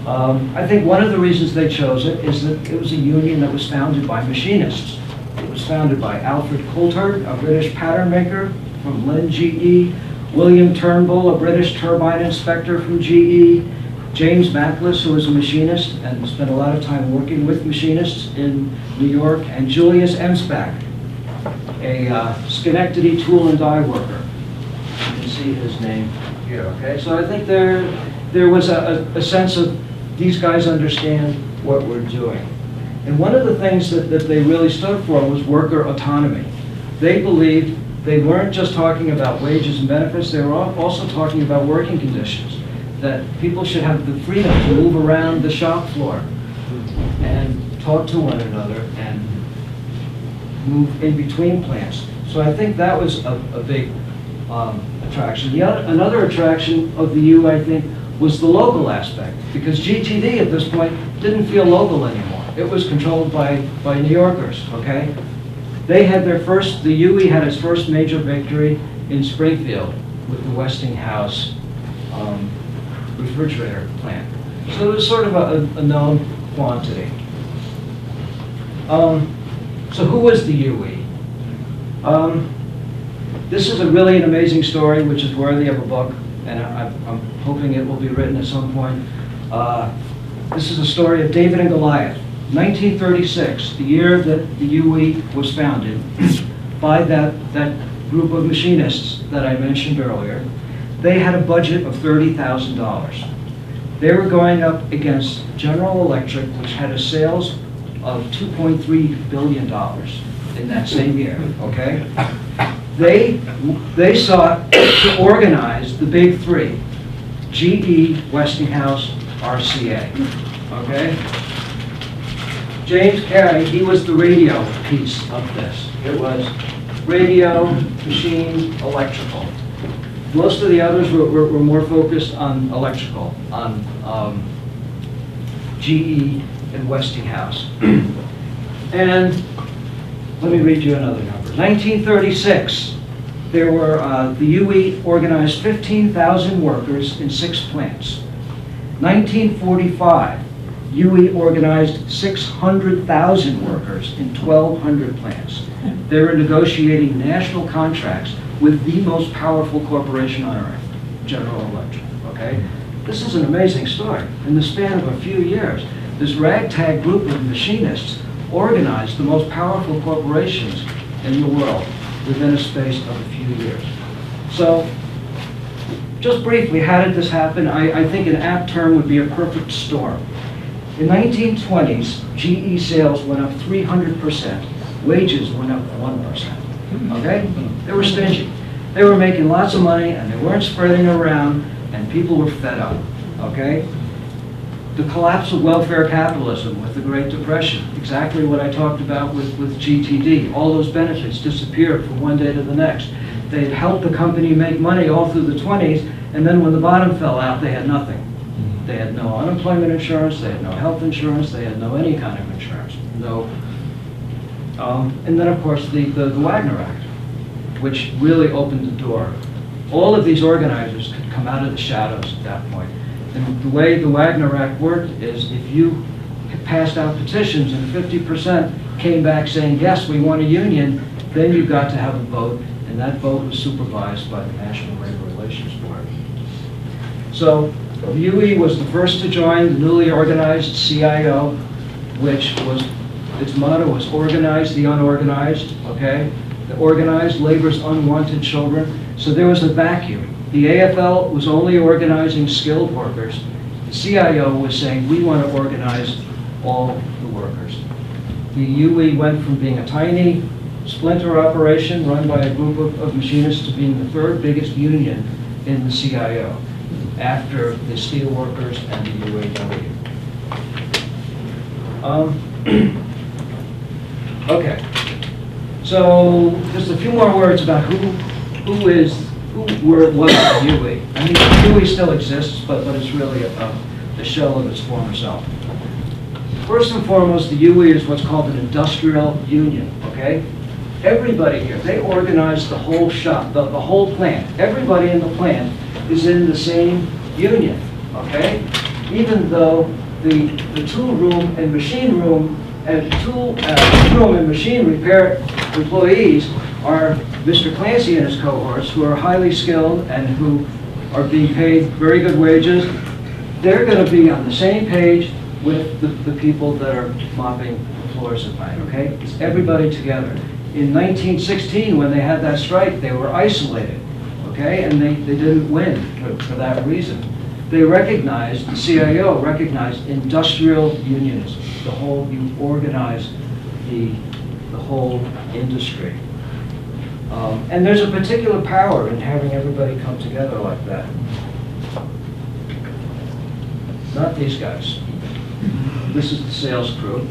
I think one of the reasons they chose it is that it was a union that was founded by machinists. It was founded by Alfred Coulter, a British pattern maker from Lynn GE, William Turnbull, a British turbine inspector from GE, James Mackless, who was a machinist and spent a lot of time working with machinists in New York, and Julius Emsbach, a Schenectady tool and die worker. You can see his name here, okay? So I think there was a sense of these guys understand what we're doing. And one of the things that they really stood for was worker autonomy. They believed they weren't just talking about wages and benefits, they were also talking about working conditions, that people should have the freedom to move around the shop floor and talk to one another and move in between plants. So I think that was a big attraction. Another attraction of the U, I think, was the local aspect, because GTD at this point didn't feel local anymore. It was controlled by New Yorkers, okay? They had the UE had its first major victory in Springfield with the Westinghouse refrigerator plant. So it was sort of a known quantity. So who was the UE? This is really an amazing story, which is worthy of a book, and I'm hoping it will be written at some point. This is a story of David and Goliath. 1936, the year that the UE was founded, by that group of machinists that I mentioned earlier. They had a budget of $30,000. They were going up against General Electric, which had a sales of $2.3 billion in that same year, okay? They sought to organize the big three, GE, Westinghouse, RCA, okay? James Carey, he was the radio piece of this. It was radio, machine, electrical. Most of the others were more focused on electrical, on GE and Westinghouse. And let me read you another number. 1936, there were, the UE organized 15,000 workers in 6 plants. 1945, UE organized 600,000 workers in 1,200 plants. They were negotiating national contracts with the most powerful corporation on earth, General Electric, okay? This is an amazing story. In the span of a few years, this ragtag group of machinists organized the most powerful corporations in the world within a space of a few years. So, just briefly, how did this happen? I think an apt term would be a perfect storm. In the 1920s, GE sales went up 300%. Wages went up 1%. Okay? They were stingy. They were making lots of money, and they weren't spreading it around. and people were fed up, okay? The collapse of welfare capitalism with the Great Depression, exactly what I talked about with GTD. All those benefits disappeared from one day to the next. They had helped the company make money all through the 20s, and then when the bottom fell out, they had nothing. They had no unemployment insurance, they had no health insurance, they had no any kind of insurance. No. And then, of course, the Wagner Act, which really opened the door. All of these organizers could come out of the shadows at that point. And the way the Wagner Act worked is if you passed out petitions and 50% came back saying, yes, we want a union, then you got to have a vote, and that vote was supervised by the National Labor Relations Board. So the UE was the first to join the newly organized CIO, which was, its motto was organize the unorganized, okay? The organized labor's unwanted children. So there was a vacuum. The AFL was only organizing skilled workers. The CIO was saying, we want to organize all the workers. The UE went from being a tiny splinter operation run by a group of machinists to being the third biggest union in the CIO after the steel workers and the UAW. Okay, so just a few more words about who was the UE. I mean, the UE still exists, but it's really a shell of its former self. First and foremost, the UE is what's called an industrial union, okay? Everybody here, they organized the whole shop, the whole plant. Everybody in the plant is in the same union, okay? Even though the tool room and machine room and tool room and machine repair employees are Mr. Clancy and his cohorts, who are highly skilled and who are being paid very good wages. They're going to be on the same page with the people that are mopping the floors at night, okay? It's everybody together. In 1916, when they had that strike, they were isolated, okay? And they didn't win for that reason. They recognized, the CIO recognized industrial unionism. You organize the whole industry. And there's a particular power in having everybody come together like that. Not these guys. This is the sales crew.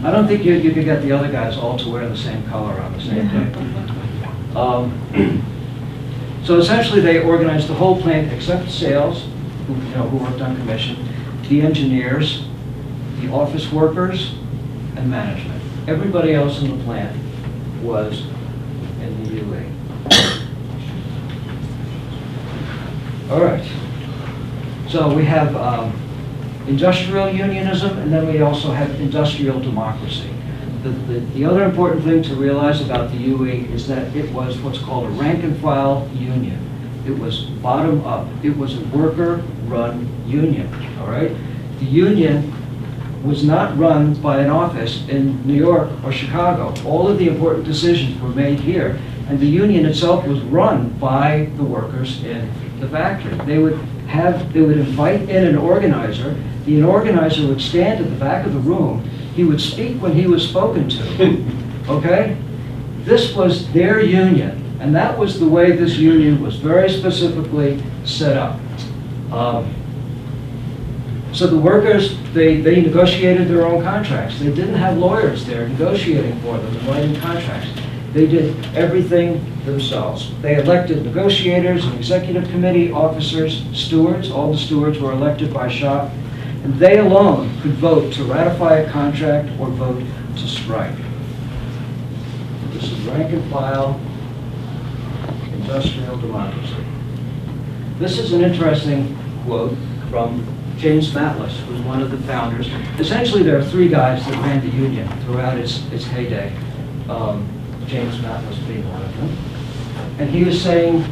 I don't think you could get the other guys all to wear the same color on the same day. So essentially they organized the whole plant except sales, who worked on commission, the engineers, the office workers, and management. Everybody else in the plant was in the UE. All right. So we have industrial unionism, and then we also have industrial democracy. The other important thing to realize about the UE is that it was what's called a rank and file union. It was bottom up. It was a worker-run union, all right? The union was not run by an office in New York or Chicago. All of the important decisions were made here, and the union itself was run by the workers in the factory. They would invite in an organizer. The organizer would stand at the back of the room. He would speak when he was spoken to, okay? This was their union, and that was the way this union was very specifically set up. So the workers, they negotiated their own contracts. They didn't have lawyers there negotiating for them and writing contracts. They did everything themselves. They elected negotiators, an executive committee, officers, stewards. All the stewards were elected by shop. And they alone could vote to ratify a contract or vote to strike. This is rank and file industrial democracy. This is an interesting quote from James Matlis, who's one of the founders. Essentially, there are three guys that ran the union throughout its heyday. James Matlis being one of them. And he was saying,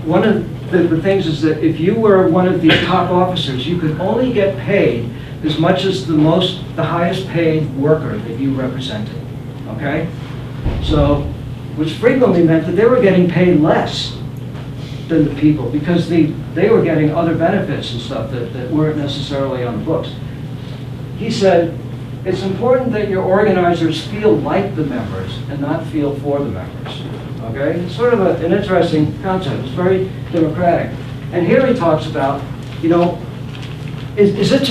one of the things is that if you were one of these top officers, you could only get paid as much as the highest paid worker that you represented, okay? So, which frequently meant that they were getting paid less than the people because they were getting other benefits and stuff that weren't necessarily on the books. He said, it's important that your organizers feel like the members and not feel for the members, all okay? It's sort of an interesting concept. It's very democratic. And here he talks about, you know, is it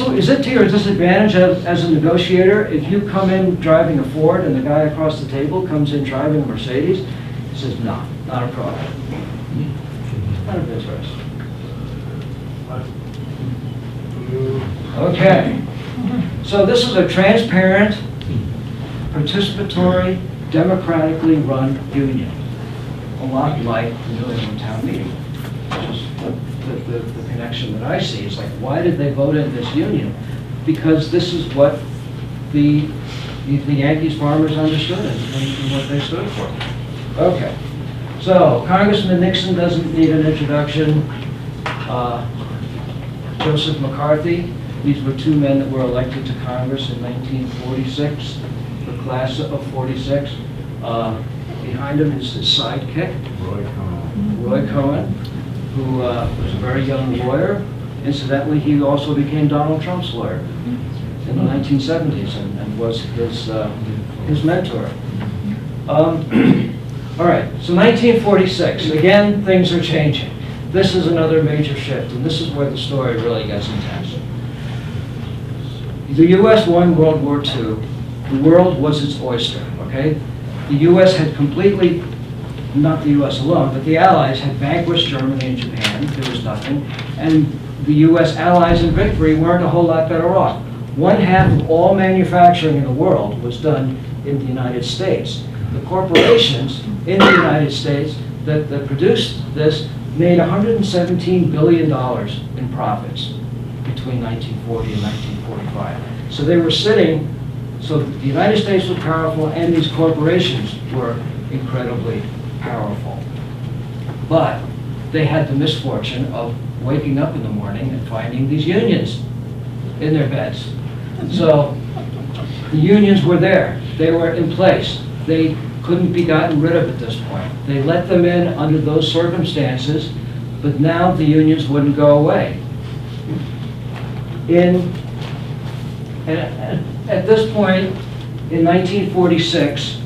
to your disadvantage as a negotiator if you come in driving a Ford and the guy across the table comes in driving a Mercedes? He says, no, not a problem. Kind of interesting. Okay. So this is a transparent, participatory, democratically run union. A lot like the New England town meeting. Just the connection that I see is like, why did they vote in this union? Because this is what the Yankees Farmers understood and what they stood for. Okay. So Congressman Nixon doesn't need an introduction. Joseph McCarthy, these were two men that were elected to Congress in 1946, the class of 46. Behind him is his sidekick, Roy Cohen, who was a very young lawyer. Incidentally, he also became Donald Trump's lawyer in the 1970s and was his mentor. All right, so 1946, again, things are changing. This is another major shift, and this is where the story really gets intense. The U.S. won World War II. The world was its oyster, okay? The U.S. had completely, not the U.S. alone, but the Allies had vanquished Germany and Japan. There was nothing. And the U.S. allies in victory weren't a whole lot better off. 1/2 of all manufacturing in the world was done in the United States. The corporations in the United States that produced this made $117 billion in profits between 1940 and 1945. So they were sitting, so the United States was powerful and these corporations were incredibly powerful. But they had the misfortune of waking up in the morning and finding these unions in their beds. So the unions were there. They were in place. They couldn't be gotten rid of at this point. They let them in under those circumstances, but now the unions wouldn't go away. At this point, in 1946,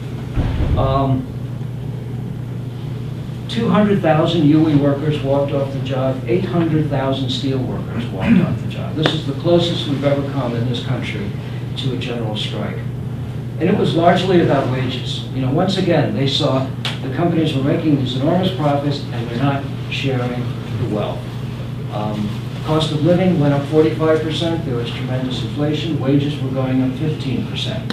200,000 UE workers walked off the job, 800,000 steel workers walked off the job. This is the closest we've ever come in this country to a general strike. And it was largely about wages. You know, once again, they saw the companies were making these enormous profits and they're not sharing the wealth. Cost of living went up 45%. There was tremendous inflation. Wages were going up 15%.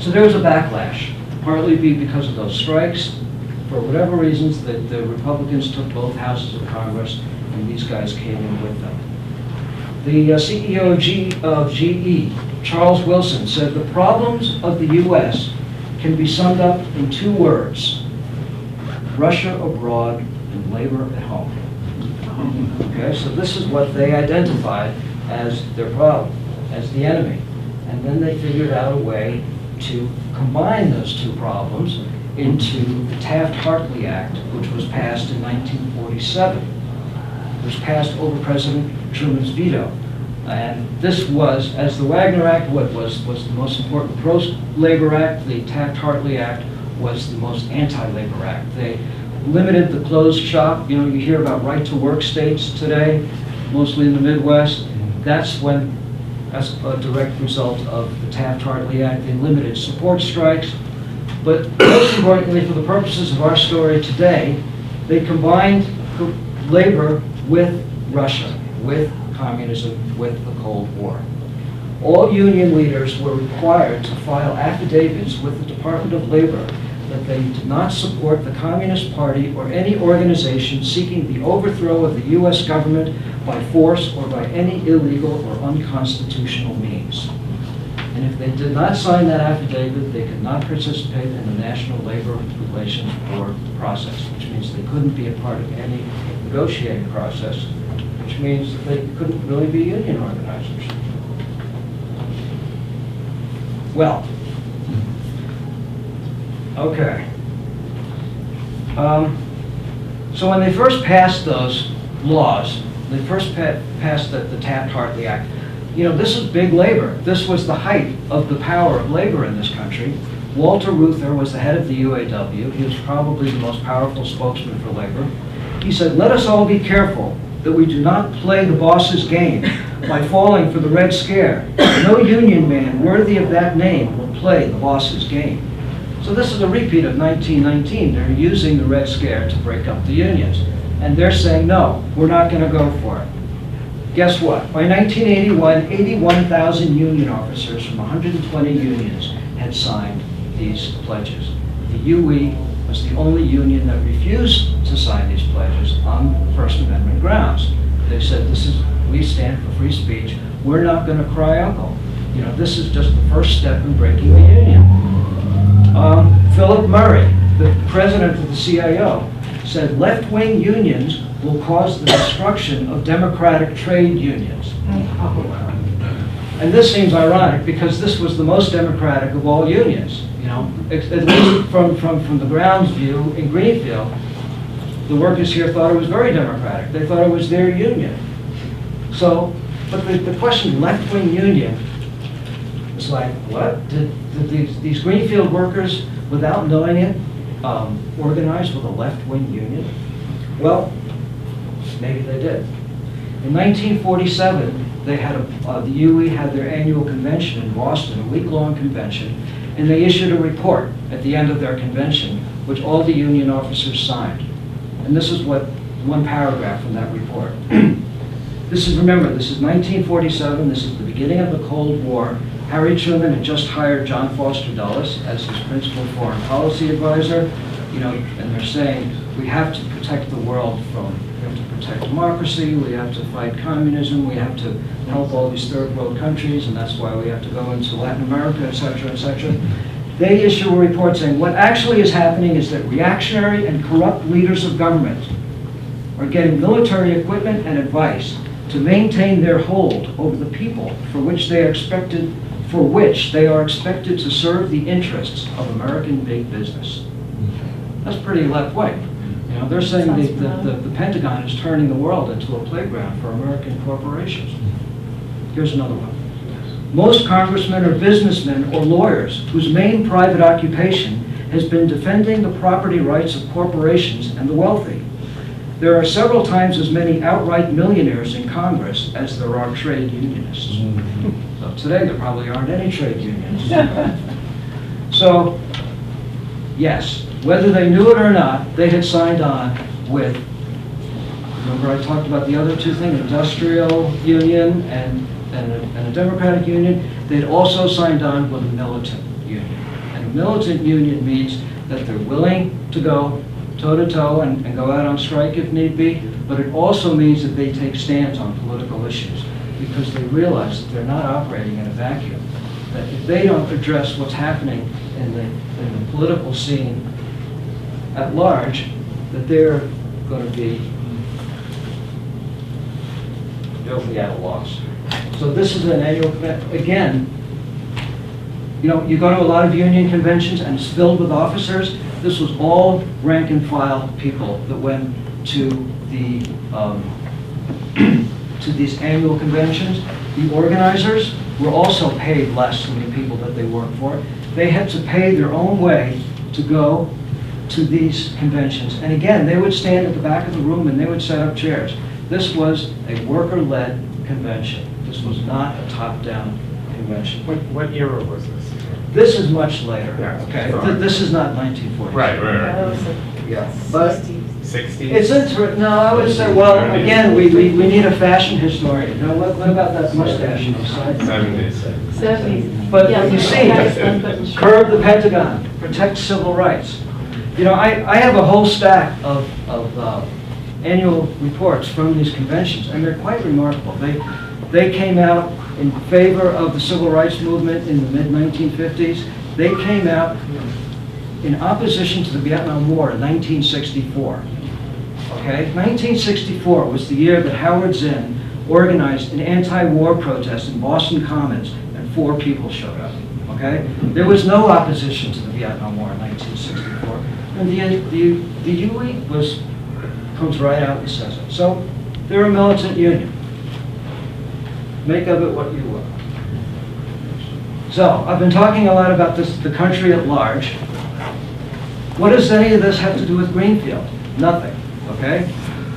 So there was a backlash, partly because of those strikes. For whatever reasons, the Republicans took both houses of Congress, and these guys came in with them. The CEO of GE, Charles Wilson, said the problems of the U.S. can be summed up in 2 words: Russia abroad and labor at home. Okay, so this is what they identified as their problem, as the enemy. And then they figured out a way to combine those 2 problems into the Taft-Hartley Act, which was passed in 1947. It was passed over President Truman's veto. And this was, as the Wagner Act was the most important pro-labor act, the Taft-Hartley Act was the most anti-labor act. They limited the closed shop. You know, you hear about right-to-work states today, mostly in the Midwest. That's when, as a direct result of the Taft-Hartley Act, they limited support strikes. But most importantly, for the purposes of our story today, they combined labor with Russia, with communism, with the Cold War. All union leaders were required to file affidavits with the Department of Labor that they did not support the Communist Party or any organization seeking the overthrow of the U.S. government by force or by any illegal or unconstitutional means. And if they did not sign that affidavit, they could not participate in the National Labor Relations Board process, which means they couldn't be a part of any negotiating process, which means that they couldn't really be union organizers. Well, okay. So when they first passed those laws, they first passed the Taft-Hartley Act. You know, this is big labor. This was the height of the power of labor in this country. Walter Reuther was the head of the UAW. He was probably the most powerful spokesman for labor. He said, let us all be careful that we do not play the boss's game by falling for the Red Scare. No union man worthy of that name will play the boss's game. So this is a repeat of 1919. They're using the Red Scare to break up the unions. And they're saying, no, we're not going to go for it. Guess what? By 1981, 81,000 union officers from 120 unions had signed these pledges. The UE was the only union that refused to sign these pledges on First Amendment grounds. They said, we stand for free speech. We're not going to cry uncle. You know, this is just the first step in breaking the union. Philip Murray, the president of the CIO, said left-wing unions will cause the destruction of democratic trade unions. And this seems ironic because this was the most democratic of all unions. You know, at least from the grounds view in Greenfield, the workers here thought it was very democratic. They thought it was their union. So, but the question, left-wing union, it's like, what? Did these Greenfield workers, without knowing it, organize with a left-wing union? Well, maybe they did. In 1947, they had the UE had their annual convention in Boston, a week-long convention, and they issued a report at the end of their convention, which all the union officers signed. And this is what one paragraph from that report. Remember, this is 1947, this is the beginning of the Cold War. Harry Truman had just hired John Foster Dulles as his principal foreign policy advisor, you know, and they're saying, we have to protect the world we have to protect democracy, we have to fight communism, we have to help all these third world countries, and that's why we have to go into Latin America, etc., etc. They issue a report saying what actually is happening is that reactionary and corrupt leaders of government are getting military equipment and advice to maintain their hold over the people for which they are expected to serve the interests of American big business. That's pretty left-wing. You know, they're saying the Pentagon is turning the world into a playground for American corporations. Here's another one. Most congressmen are businessmen or lawyers whose main private occupation has been defending the property rights of corporations and the wealthy. There are several times as many outright millionaires in Congress as there are trade unionists. So today there probably aren't any trade unions. So, yes, whether they knew it or not, they had signed on with, remember I talked about the other two things, industrial union and a democratic union. They'd also signed on with a militant union. And a militant union means that they're willing to go toe-to-toe and go out on strike if need be, but it also means that they take stands on political issues because they realize that they're not operating in a vacuum. That if they don't address what's happening in the political scene at large, that they'll be at a loss. So this is an annual, again, you know, you go to a lot of union conventions and it's filled with officers. This was all rank and file people that went to to these annual conventions. The organizers were also paid less than the people that they worked for. They had to pay their own way to go to these conventions. And again, they would stand at the back of the room and they would set up chairs. This was a worker-led convention. This was not a top-down convention. What era was this? This is much later. Yeah, Okay, sorry. this is not 1940. Right. Yeah, but 60s? it's interesting. No, I would say, well, again, we need a fashion historian. You know, what about that mustache on the side? 70s. But you see, curb the Pentagon, protect civil rights. You know, I have a whole stack of annual reports from these conventions, and they're quite remarkable. They came out in favor of the civil rights movement in the mid-1950s. They came out in opposition to the Vietnam War in 1964. Okay, 1964 was the year that Howard Zinn organized an anti-war protest in Boston Commons, and 4 people showed up. Okay, there was no opposition to the Vietnam War in 1964, and the UE comes right out and says it. So they're a militant union. Make of it what you will. So, I've been talking a lot about this, the country at large. What does any of this have to do with Greenfield? Nothing, okay?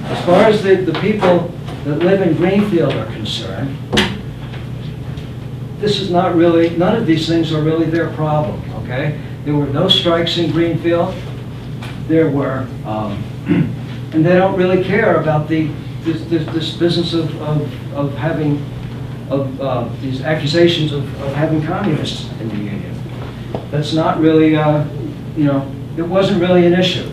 As far as the people that live in Greenfield are concerned, this is not really, none of these things are really their problem, okay? There were no strikes in Greenfield. There were, and they don't really care about this business of having, these accusations of having communists in the union. That's not really, you know, it wasn't really an issue.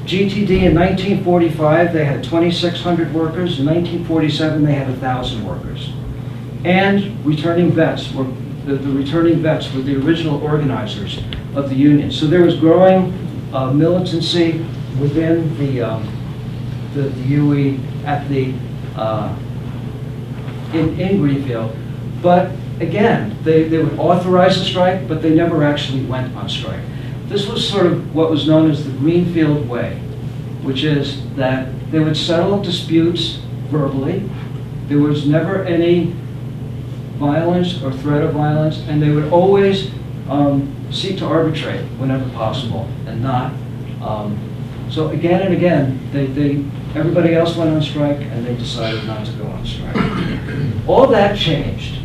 GTD in 1945, they had 2,600 workers. In 1947, they had 1,000 workers. And returning vets were, the returning vets were the original organizers of the union. So there was growing militancy within the UE at the, in Greenfield. But again, they would authorize a strike, but they never actually went on strike. This was sort of what was known as the Greenfield way, which is that they would settle disputes verbally. There was never any violence or threat of violence, and they would always seek to arbitrate whenever possible, and not. So again and again, everybody else went on strike, and they decided not to go on strike. All that changed,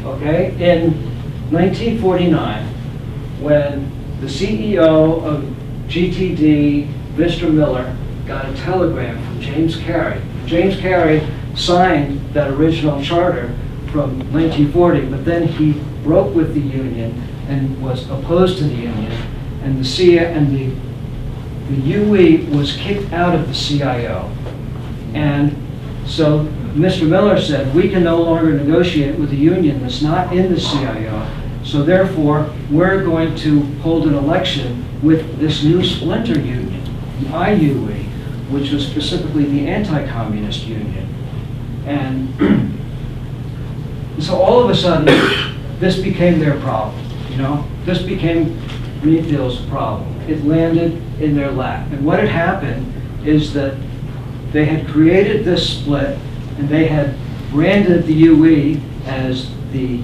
okay, in 1949, when the CEO of GTD, Mr. Miller, got a telegram from James Carey. James Carey signed that original charter from 1940, but then he broke with the union and was opposed to the union, and the CIA and the UE was kicked out of the CIO. And so Mr. Miller said, we can no longer negotiate with a union that's not in the CIO, so therefore we're going to hold an election with this new splinter union, the IUE, which was specifically the anti-communist union. And so all of a sudden, this became their problem, you know? This became Greenfield's problem. It landed in their lap. And what had happened is that they had created this split, and they had branded the UE as the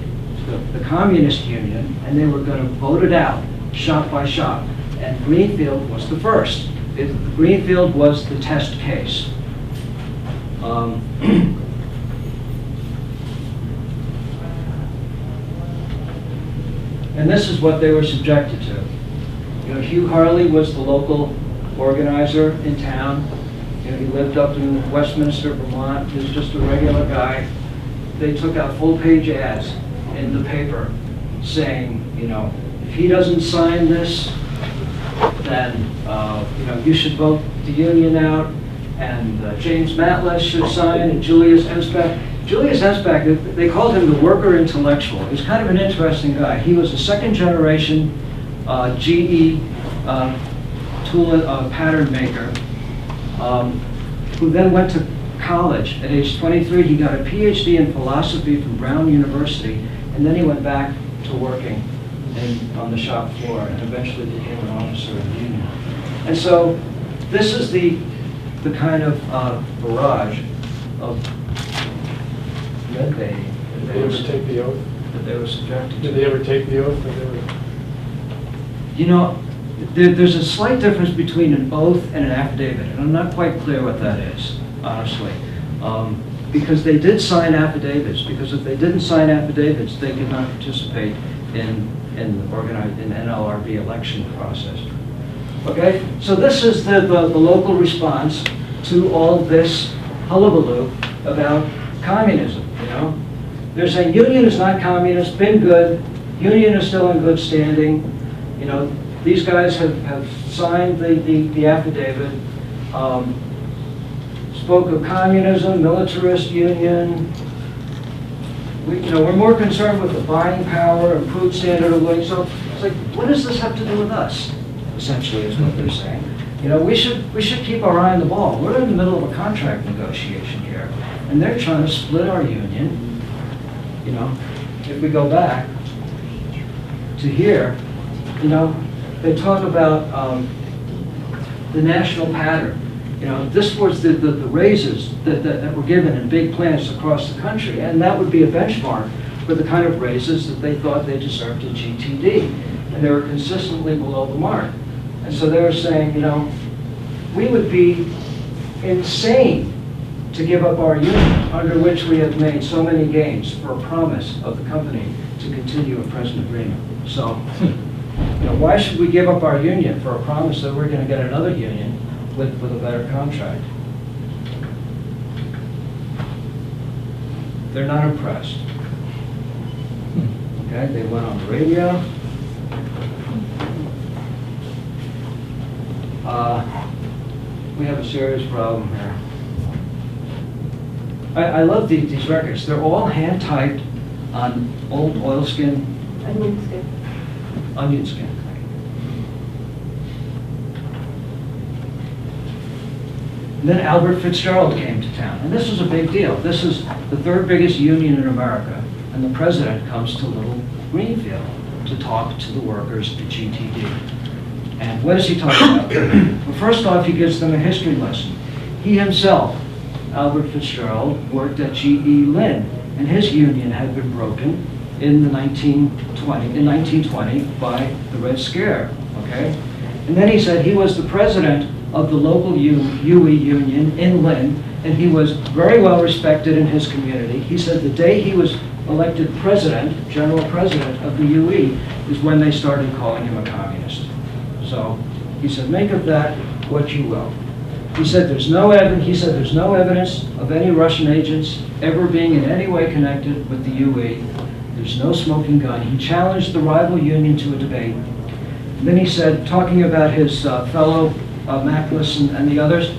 communist union, and they were going to vote it out, shop by shop. And Greenfield was the first. Greenfield was the test case. And this is what they were subjected to. You know, Hugh Harley was the local organizer in town. You know, he lived up in Westminster, Vermont. He was just a regular guy. They took out full-page ads in the paper saying, you know, if he doesn't sign this, then you know, you should vote the union out, and James Matles should sign, and Julius Ensbach. Julius Ensbach, they called him the worker intellectual. He was kind of an interesting guy. He was a second-generation GE tool pattern maker, who then went to college. At age 23, he got a PhD in philosophy from Brown University, and then he went back to working on the shop floor, and eventually became an officer in the union. And so this is the kind of barrage of red baiting Did they ever take the oath? that they were subjected to. Did they ever take the oath? You know, there's a slight difference between an oath and an affidavit, and I'm not quite clear what that is, honestly. Because they did sign affidavits, because if they didn't sign affidavits, they could not participate in the NLRB election process. Okay, so this is the local response to all this hullabaloo about communism, you know. They're saying union is not communist, been good, union is still in good standing, you know. These guys have signed the affidavit, spoke of communism, militarist union. We're more concerned with the buying power, improved standard of living. So it's like, what does this have to do with us? Essentially, is what they're saying. You know, we should keep our eye on the ball. We're in the middle of a contract negotiation here, and they're trying to split our union. You know, if we go back to here, you know, they talk about the national pattern. You know, this was the raises that were given in big plants across the country, and that would be a benchmark for the kind of raises that they thought they deserved at GTD. And they were consistently below the mark. And so they were saying, you know, we would be insane to give up our union, under which we have made so many gains, for a promise of the company to continue a present agreement. So, you know, why should we give up our union for a promise that we're going to get another union with a better contract? They're not impressed. Okay, they went on the radio. We have a serious problem here. I love these records. They're all hand-typed on old oilskin. Onion skin. Onion skin. And then Albert Fitzgerald came to town, and this was a big deal. This is the third biggest union in America, and the president comes to Little Greenfield to talk to the workers at GTD. And what does he talk about? Well, first off, he gives them a history lesson. He himself, Albert Fitzgerald, worked at GE Lynn, and his union had been broken in 1920 by the Red Scare, okay? And then he said he was the president of the local UE union in Lynn, and he was very well respected in his community. He said the day he was elected president, general president of the UE, is when they started calling him a communist. So he said, make of that what you will. He said there's no evidence of any Russian agents ever being in any way connected with the UE. There's no smoking gun. He challenged the rival union to a debate. And then he said, talking about his fellow Mackless and the others,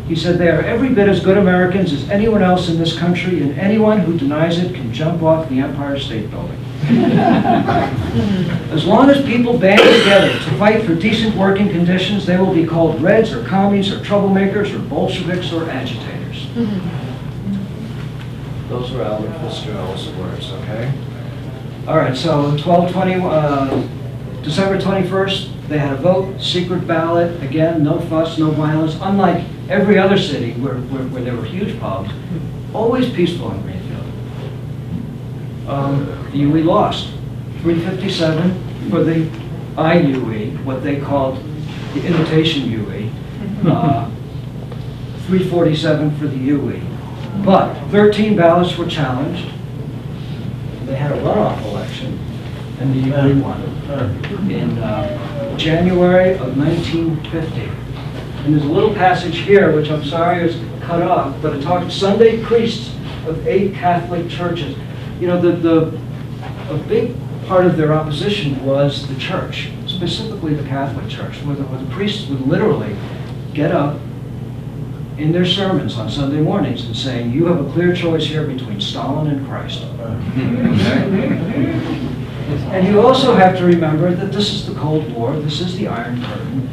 he said they are every bit as good Americans as anyone else in this country, and anyone who denies it can jump off the Empire State Building. As long as people band together to fight for decent working conditions, they will be called Reds or commies or troublemakers or Bolsheviks or agitators. Those were Albert Fitzgerald's words, okay? All right, so December 21st, they had a vote, secret ballot, again, no fuss, no violence, unlike every other city where there were huge problems, always peaceful in Greenfield. The UE lost 357 for the IUE, what they called the imitation UE, 347 for the UE. But 13 ballots were challenged. They had a runoff election, and the UE won in January of 1950. And there's a little passage here, which I'm sorry is cut off, but it talks Sunday priests of 8 Catholic churches. You know, a big part of their opposition was the church, specifically the Catholic Church, where the priests would literally get up in their sermons on Sunday mornings and saying, you have a clear choice here between Stalin and Christ. And you also have to remember that this is the Cold War, this is the Iron Curtain.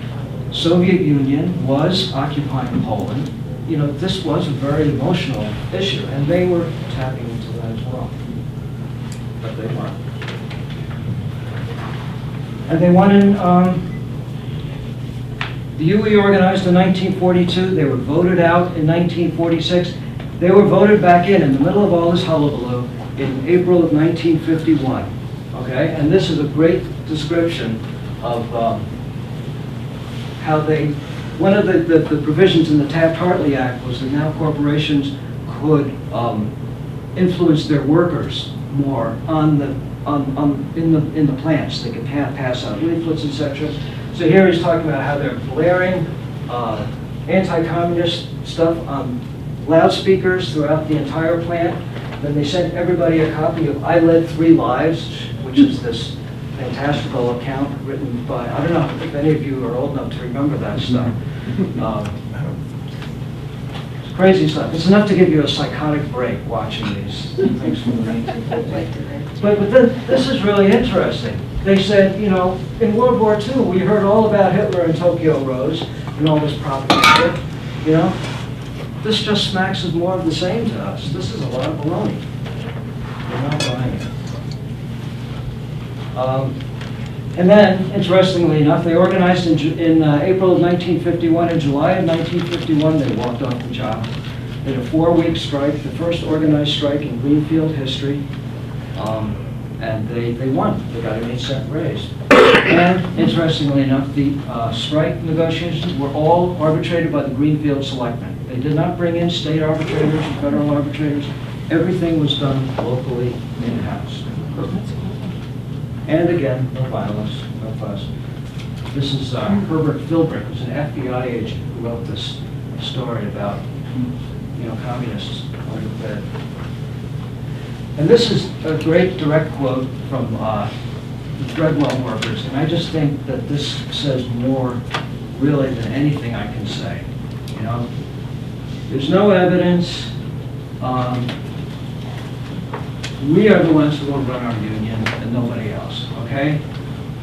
Soviet Union was occupying Poland. You know, this was a very emotional issue, and they were tapping into that as well. But they weren't. And they won in, the UE organized in 1942, they were voted out in 1946, they were voted back in the middle of all this hullabaloo in April of 1951, okay? And this is a great description of how they, one of the provisions in the Taft-Hartley Act was that now corporations could influence their workers more in the plants. They could pass out leaflets, etc. So here he's talking about how they're blaring anti-communist stuff on loudspeakers throughout the entire plant. Then they sent everybody a copy of I Led 3 Lives, which is this fantastical account written by, I don't know if any of you are old enough to remember that stuff. It's crazy stuff. It's enough to give you a psychotic break watching these things from the 1950s. But this is really interesting. They said, you know, in World War II, we heard all about Hitler and Tokyo Rose and all this propaganda, you know. This just smacks of more of the same to us. This is a lot of baloney. We're not buying it. And then, interestingly enough, they organized in April of 1951. In July of 1951, they walked off the job. They had a 4-week strike, the first organized strike in Greenfield history. And they won. They got an 8-cent raise. And interestingly enough, the strike negotiations were all arbitrated by the Greenfield selectmen. They did not bring in state arbitrators or federal arbitrators. Everything was done locally in-house. And again, no violence, no fuss. This is Herbert Philbrick, who's an FBI agent who wrote this story about, communists under the bed. And this is a great direct quote from the Threadwell workers, and I just think that this says more really than anything I can say. There's no evidence. We are the ones who will run our union and nobody else, okay?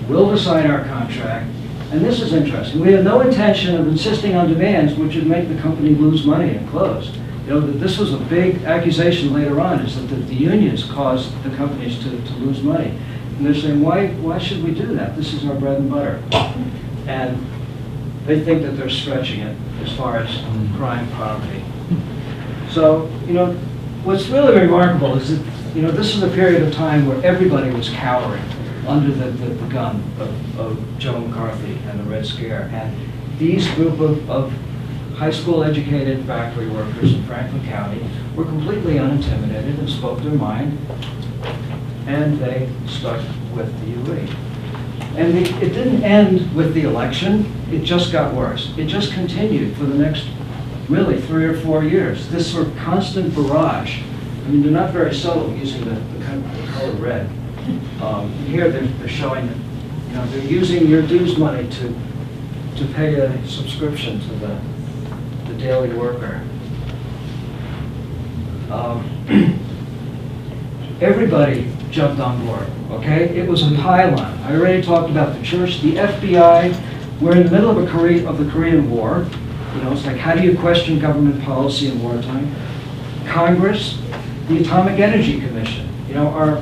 We'll decide our contract. And this is interesting. We have no intention of insisting on demands which would make the company lose money and close. That this was a big accusation later on, is that the unions caused the companies to lose money. And they're saying, why should we do that? This is our bread and butter. And they think that they're stretching it as far as crime, poverty. So, what's really remarkable is that, this is a period of time where everybody was cowering under the gun of Joe McCarthy and the Red Scare. And these group of high school educated factory workers in Franklin County were completely unintimidated and spoke their mind, and they stuck with the UE. And it didn't end with the election, it just got worse. It just continued for the next, really, 3 or 4 years. This sort of constant barrage. I mean, they're not very subtle using the color red. Here they're showing that, they're using your dues money to pay a subscription to the Daily Worker. Everybody jumped on board, okay? It was a pile-on. I already talked about the church, the FBI. We're in the middle of the Korean War. It's like, how do you question government policy in wartime? Congress, the Atomic Energy Commission. Our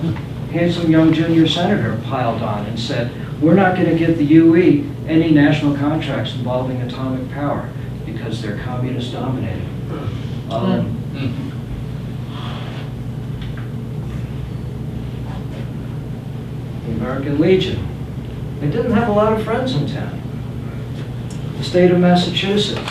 handsome young junior senator piled on and said, we're not going to give the UE any national contracts involving atomic power because they're communist dominated. The American Legion. They didn't have a lot of friends in town. The state of Massachusetts.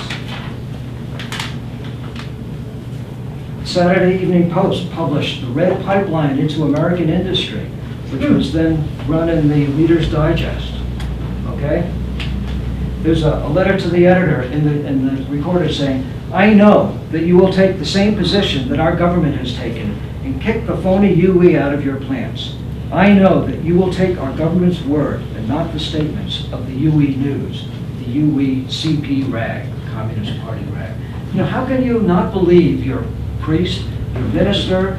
Saturday Evening Post published The Red Pipeline into American Industry, which was then run in the Reader's Digest. Okay? There's a letter to the editor in the Recorder saying, I know that you will take the same position that our government has taken and kick the phony UE out of your plants. I know that you will take our government's word and not the statements of the UE News, the UE CP rag, Communist Party rag. How can you not believe your priest, your minister,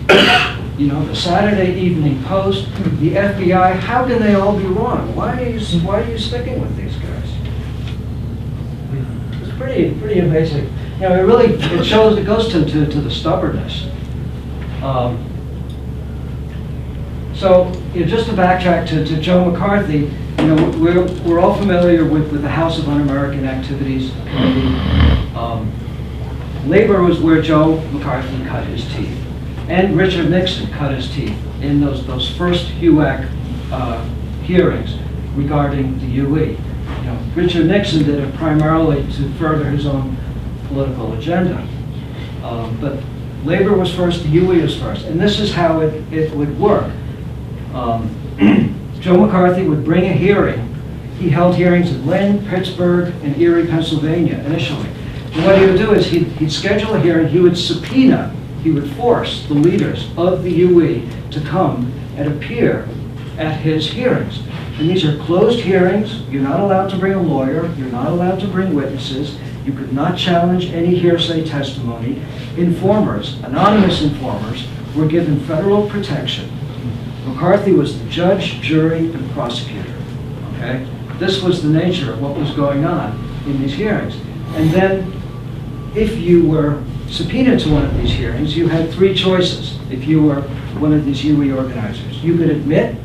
the Saturday Evening Post, the FBI? How can they all be wrong? Why are you sticking with these guys? It's pretty amazing. It goes to the stubbornness. So just to backtrack to Joe McCarthy, we're all familiar with the House of Un-American Activities Committee. Labor was where Joe McCarthy cut his teeth, and Richard Nixon cut his teeth in those first HUAC hearings regarding the UE. Richard Nixon did it primarily to further his own political agenda, but Labor was first, the UE was first, and this is how it would work. Joe McCarthy would bring a hearing. He held hearings in Lynn, Pittsburgh, and Erie, Pennsylvania initially. And what he would do is he'd schedule a hearing, he would subpoena, he would force the leaders of the UE to come and appear at his hearings. And these are closed hearings. You're not allowed to bring a lawyer. You're not allowed to bring witnesses. You could not challenge any hearsay testimony. Informers, anonymous informers, were given federal protection. McCarthy was the judge, jury, and prosecutor. Okay? This was the nature of what was going on in these hearings. And then, if you were subpoenaed to one of these hearings, you had 3 choices. If you were one of these UE organizers, you could admit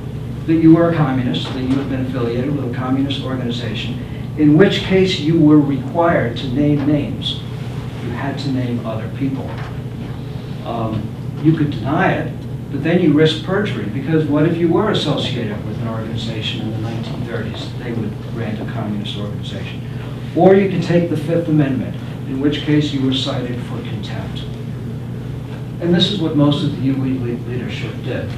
that you were a communist, that you had been affiliated with a communist organization, in which case you were required to name names. You had to name other people. You could deny it, But then you risk perjury, because what if you were associated with an organization in the 1930s? They would grant a communist organization. Or you could take the Fifth Amendment, in which case you were cited for contempt. And this is what most of the UE leadership did.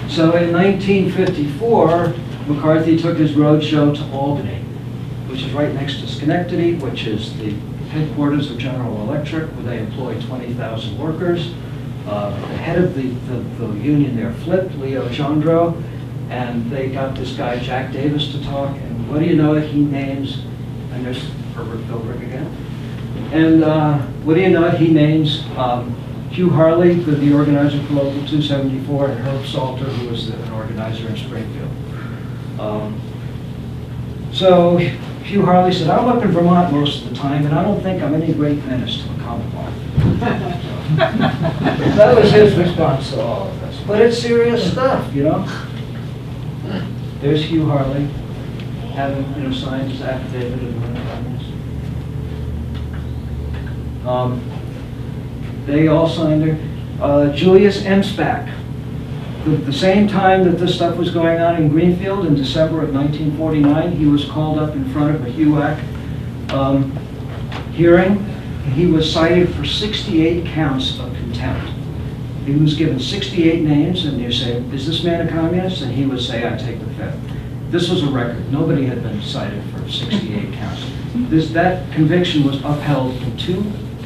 So in 1954, McCarthy took his roadshow to Albany, which is right next to Schenectady, which is the headquarters of General Electric, where they employ 20,000 workers. The head of the union there flipped, Leo Gendreau, and they got this guy, Jack Davis, to talk, and what do you know, he names, and there's Herbert Philbrick again, and what do you know, he names Hugh Harley, the organizer for Local 274, and Herb Salter, who was an organizer in Springfield. So Hugh Harley said, I'm up in Vermont most of the time, and I don't think I'm any great menace to the Commonwealth. That was his response to all of this. But it's serious stuff, you know. There's Hugh Harley having, signed his affidavit of independence. They all signed her. Julius Emspak. The same time that this stuff was going on in Greenfield, in December of 1949, he was called up in front of a HUAC hearing. He was cited for 68 counts of contempt. He was given 68 names, and you say, is this man a communist? And he would say, I take the fifth. This was a record. Nobody had been cited for 68 counts. That conviction was upheld in 2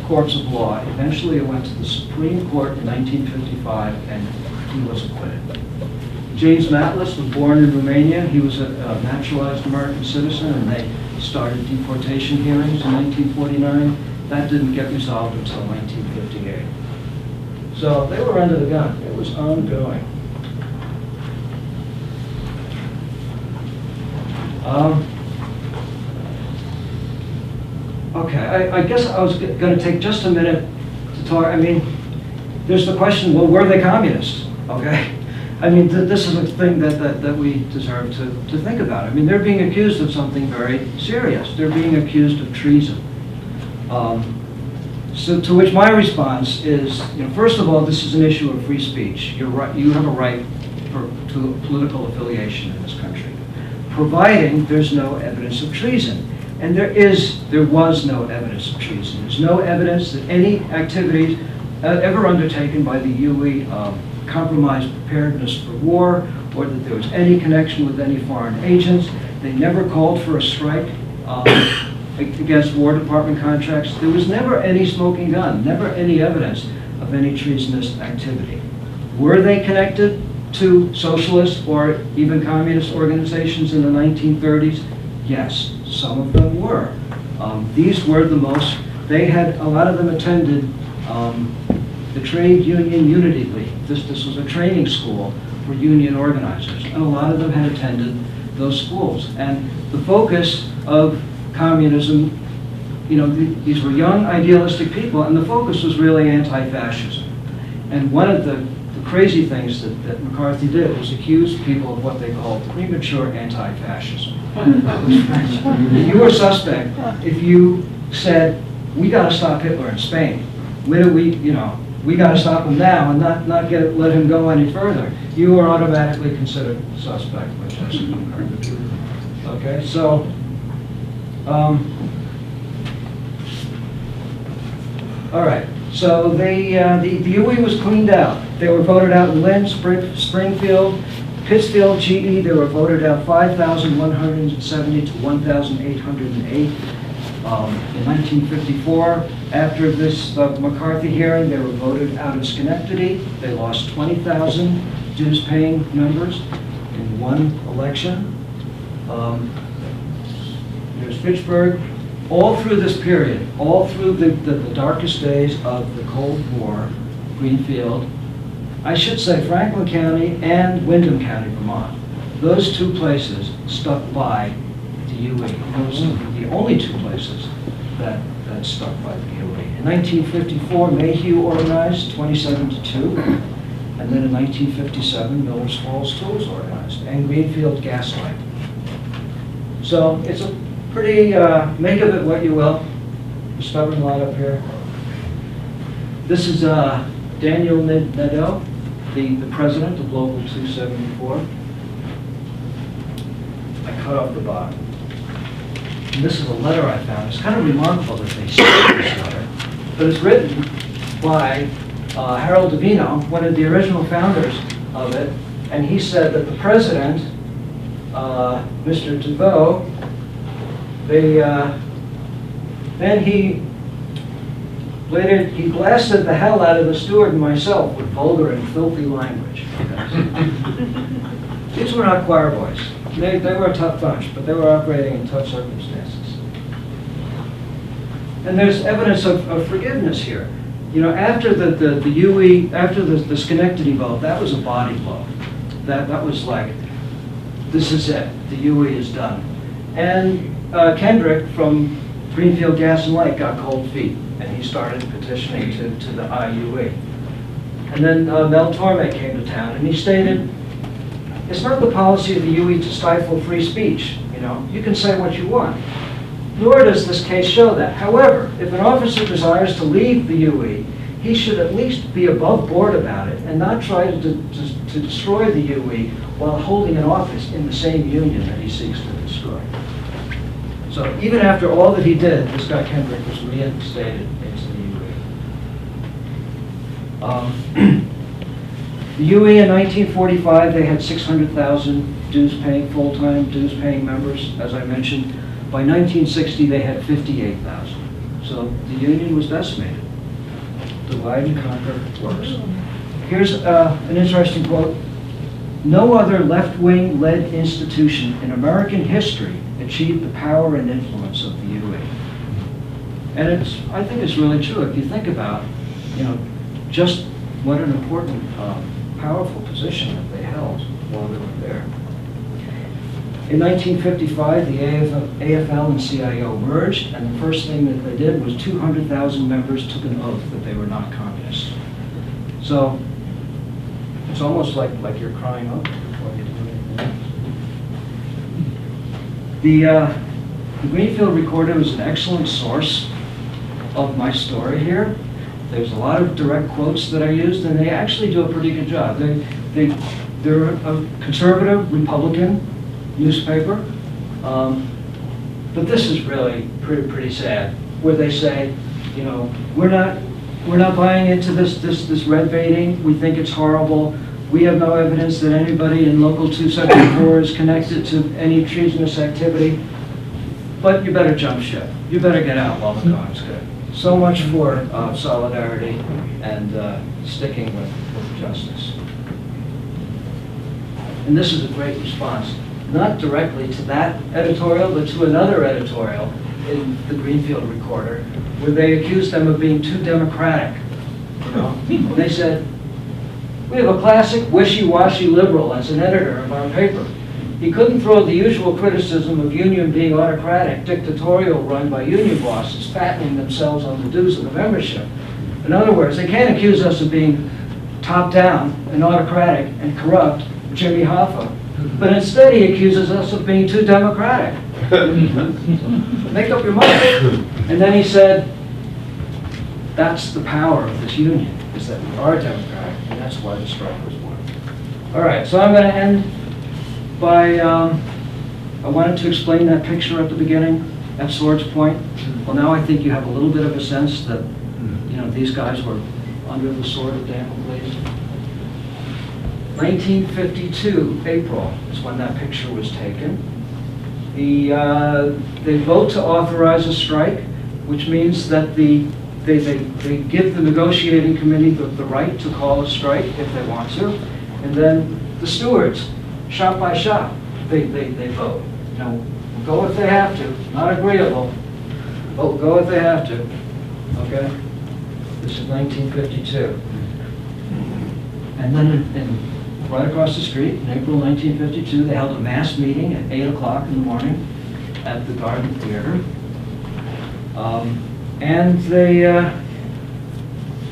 courts of law. Eventually it went to the Supreme Court in 1955, and he was acquitted. James Matlis was born in Romania. He was a naturalized American citizen, and they started deportation hearings in 1949. That didn't get resolved until 1958. So they were under the gun. It was ongoing. Okay, I guess I was going to take just a minute to talk. I mean, there's the question, well, were they communists? Okay? I mean, this is a thing that we deserve to think about. I mean, they're being accused of something very serious. They're being accused of treason. So to which my response is, first of all, this is an issue of free speech. You're right, you have a right to political affiliation in this country, providing there's no evidence of treason. And there was no evidence of treason. There's no evidence that any activities ever undertaken by the UE compromised preparedness for war, or that there was any connection with any foreign agents. They never called for a strike against War Department contracts. There was never any smoking gun, never any evidence of any treasonous activity. Were they connected to socialist or even communist organizations in the 1930s? Yes, some of them were. These were the most, a lot of them attended the Trade Union Unity League. This was a training school for union organizers, and a lot of them had attended those schools. And the focus of communism, these were young, idealistic people, and the focus was really anti-fascism. And one of the crazy things that McCarthy did was accuse people of what they called premature anti-fascism. You were suspect if you said, we got to stop Hitler in Spain. When do we got to stop him now and not let him go any further. You were automatically considered suspect by Justice McCarthy. Okay, so all right. So the UE was cleaned out. They were voted out in Lynn, Springfield, Pittsfield, GE. They were voted out 5,170 to 1,808. In 1954, after this McCarthy hearing, they were voted out of Schenectady. They lost 20,000 dues-paying members in one election. There's Fitchburg. All through this period, all through the darkest days of the Cold War, Greenfield, I should say Franklin County and Windham County, Vermont, those 2 places stuck by the UE. Those are the only 2 places that stuck by the UE. In 1954, Mayhew organized 27-2, and then in 1957, Miller's Falls Tools organized, and Greenfield Gaslight. So it's a pretty, make of it what you will. The stubborn lot up here. This is Daniel Nadeau. the president of Local 274. I cut off the bottom. And this is a letter I found. It's kind of remarkable that they sent this letter, but it's written by Harold Davino, one of the original founders of it, and he said that the president, Mr. DeVoe, then he blasted the hell out of the steward and myself with vulgar and filthy language. These were not choir boys. They were a tough bunch, but they were operating in tough circumstances. And there's evidence of forgiveness here. You know, after the UE, after the Schenectady vote, that was a body blow. That was like, this is it. The UE is done. And Kendrick from Greenfield Gas and Light got cold feet, and he started petitioning to the IUE. And then Mel Torme came to town, and he stated, it's not the policy of the UE to stifle free speech. You know, you can say what you want. Nor does this case show that. However, if an officer desires to leave the UE, he should at least be above board about it and not try to destroy the UE while holding an office in the same union that he seeks to destroy. So even after all that he did, this guy Kendrick was reinstated into the UE. The UE in 1945, they had 600,000 dues-paying, full-time dues-paying members, as I mentioned. By 1960, they had 58,000. So the union was decimated. Divide and conquer works. Here's an interesting quote. No other left-wing led institution in American history achieved the power and influence of the UE. And I think it's really true if you think about, you know, just what an important, powerful position that they held while they were there. In 1955, the AFL and CIO merged, and the first thing that they did was 200,000 members took an oath that they were not communists. So it's almost like you're crying out before you do anything else. The Greenfield Recorder was an excellent source of my story here. There's a lot of direct quotes that I used, and they actually do a pretty good job. They're a conservative Republican newspaper, but this is really pretty sad, where they say, you know, we're not buying into this red baiting. We think it's horrible. We have no evidence that anybody in Local 274 is connected to any treasonous activity. But you better jump ship. You better get out while the going's good. So much for solidarity and sticking with justice. And this is a great response, not directly to that editorial, but to another editorial in the Greenfield Recorder, where they accused them of being too democratic. You know? And they said, we have a classic wishy-washy liberal as an editor of our paper. He couldn't throw the usual criticism of union being autocratic, dictatorial, run by union bosses, fattening themselves on the dues of the membership. In other words, they can't accuse us of being top-down and autocratic and corrupt, Jimmy Hoffa, but instead he accuses us of being too democratic. Make up your mind. And then he said, that's the power of this union, is that we are democratic, and that's why the strike was won. All right, so I'm going to end by, I wanted to explain that picture at the beginning, at Swords Point. Well, now I think you have a little bit of a sense that, you know, these guys were under the sword of Damocles. 1952, April, is when that picture was taken. They vote to authorize a strike, which means that they give the negotiating committee the right to call a strike if they want to. And then the stewards, shop by shop, they vote. You know, we'll go if they have to, not agreeable, but we'll go if they have to. Okay? This is 1952. And then right across the street, in April 1952, they held a mass meeting at 8 o'clock in the morning at the Garden Theater. And they,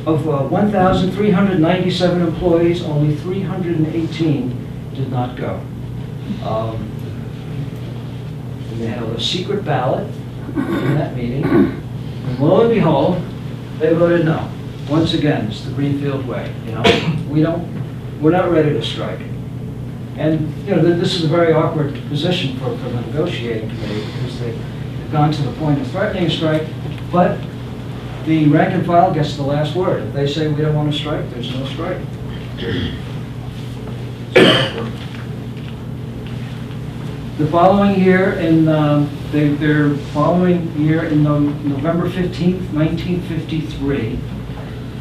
of 1,397 employees, only 318 did not go. And they held a secret ballot in that meeting. And lo and behold, they voted no. Once again, it's the Greenfield way. You know, we're not ready to strike. And, you know, this is a very awkward position for the negotiating committee, because they've gone to the point of threatening a strike, but the rank and file gets the last word. If they say we don't want to strike, there's no strike. The following year, their following year, in November 15th, 1953,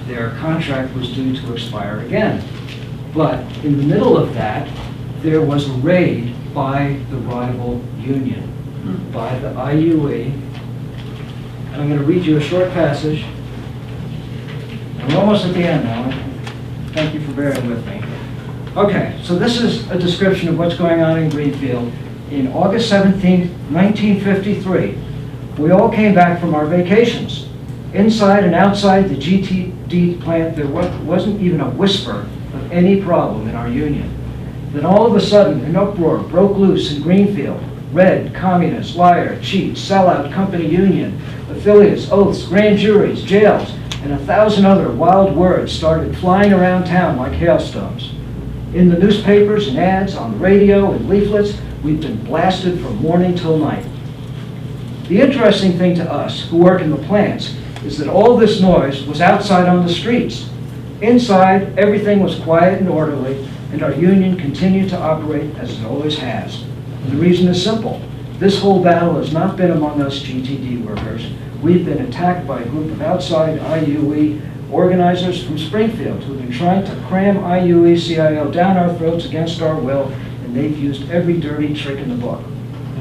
their contract was due to expire again. But in the middle of that, there was a raid by the rival union, by the IUE. And I'm going to read you a short passage. We're almost at the end now. Thank you for bearing with me. Okay, so this is a description of what's going on in Greenfield. In August 17, 1953, we all came back from our vacations. Inside and outside the GTD plant, there wasn't even a whisper of any problem in our union. Then all of a sudden, an uproar broke loose in Greenfield. Red, communist, liar, cheat, sellout, company union, affiliates, oaths, grand juries, jails, and 1,000 other wild words started flying around town like hailstones. In the newspapers and ads, on the radio and leaflets, we've been blasted from morning till night. The interesting thing to us who work in the plants is that all this noise was outside on the streets. Inside, everything was quiet and orderly, and our union continued to operate as it always has. And the reason is simple. This whole battle has not been among us GTD workers. We've been attacked by a group of outside IUE organizers from Springfield who've been trying to cram AFLCIO down our throats against our will, and they've used every dirty trick in the book.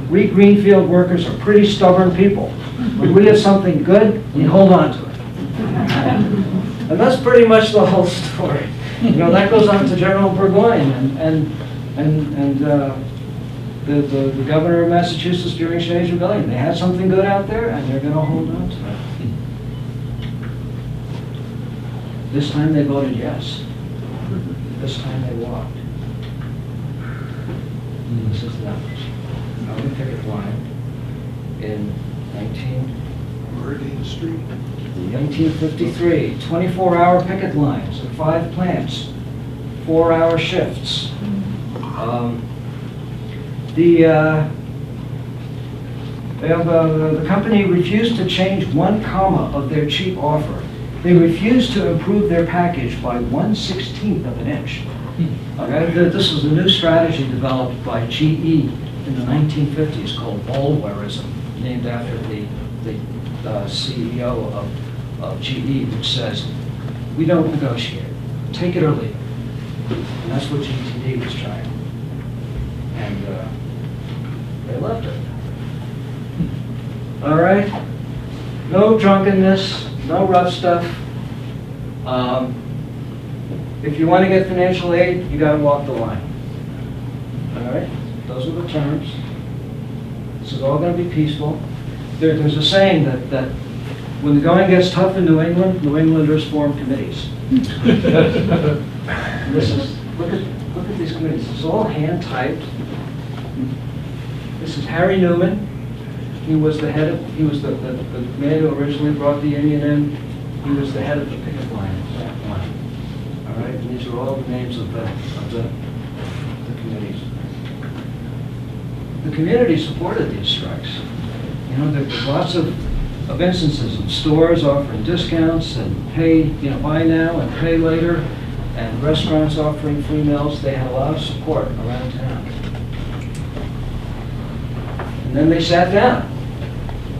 We Greenfield workers are pretty stubborn people. When we have something good, we hold on to it. And that's pretty much the whole story. You know, that goes on to General Burgoyne and the governor of Massachusetts during Shays' Rebellion. They had something good out there, and they're going to hold on to it. This time they voted yes. This time they walked. This is them. On the picket line in 1953, 24-hour picket lines at 5 plants, 4-hour shifts. The company refused to change 1 comma of their cheap offer. They refused to improve their package by 1/16 of an inch. Okay? This was a new strategy developed by GE in the 1950s called Bulwerism, named after the CEO of GE, which says, we don't negotiate, take it or leave it. And that's what GTD was trying. And they left it. All right? No drunkenness, no rough stuff. If you want to get financial aid, you got to walk the line. All right? Those are the terms. This is all going to be peaceful. There's a saying that when the going gets tough in New England, New Englanders form committees. This is look at these committees. It's all hand typed. This is Harry Newman. He was the head of. He was the man who originally brought the union in. He was the head of the picket line. All right. And these are all the names of the committees. The community supported these strikes. You know, there were lots of instances of stores offering discounts and pay, buy now and pay later, and restaurants offering free meals. They had a lot of support around town. And then they sat down.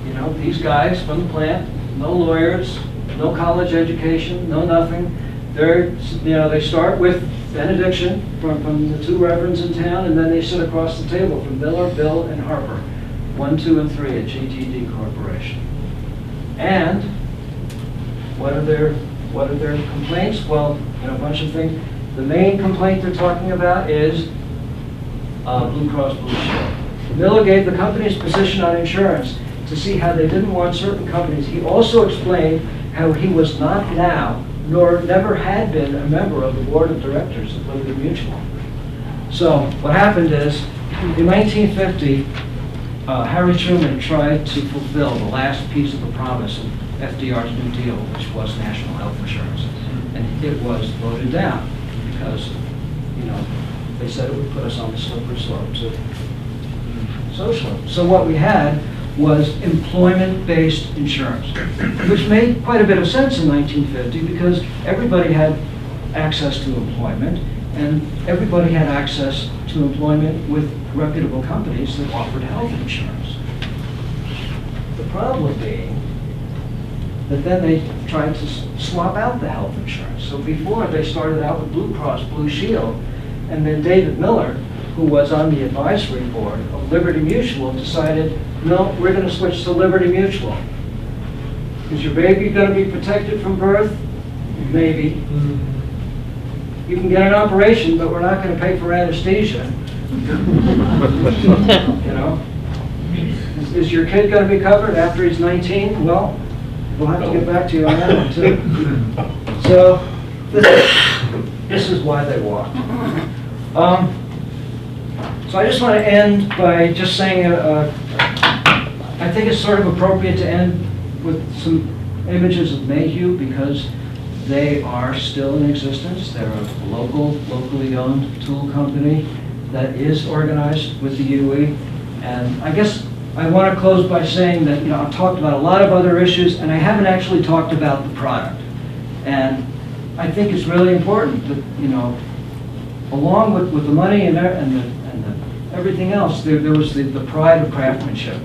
You know, these guys from the plant, no lawyers, no college education, no nothing. They start with benediction from the 2 reverends in town, and then they sit across the table from Miller, Bill, and Harper, 1, 2, and 3 at GTD Corporation. And what are their complaints? Well, a bunch of things. The main complaint they're talking about is Blue Cross Blue Shield. Miller gave the company's position on insurance to see how they didn't want certain companies. He also explained how he was not now, nor never had been, a member of the board of directors of Liberty Mutual. So what happened is, in 1950, Harry Truman tried to fulfill the last piece of the promise of FDR's New Deal, which was national health insurance. And it was voted down because they said it would put us on the slippery slope to socialism. So what we had was employment-based insurance, which made quite a bit of sense in 1950 because everybody had access to employment, and everybody had access to employment with reputable companies that offered health insurance. The problem being that then they tried to swap out the health insurance. So before, they started out with Blue Cross Blue Shield, and then David Miller, who was on the advisory board of Liberty Mutual, decided, no, we're going to switch to Liberty Mutual. Is your baby going to be protected from birth? Maybe. You can get an operation, but we're not going to pay for anesthesia. Is your kid going to be covered after he's 19? Well, we'll have to get back to you on that one too. So this is why they walked. So I just want to end by just saying, I think it's sort of appropriate to end with some images of Mayhew because they are still in existence. They're a locally owned tool company that is organized with the UE. And I guess I want to close by saying that, I've talked about a lot of other issues, and I haven't actually talked about the product. And I think it's really important that, along with the money and everything else, there was the pride of craftsmanship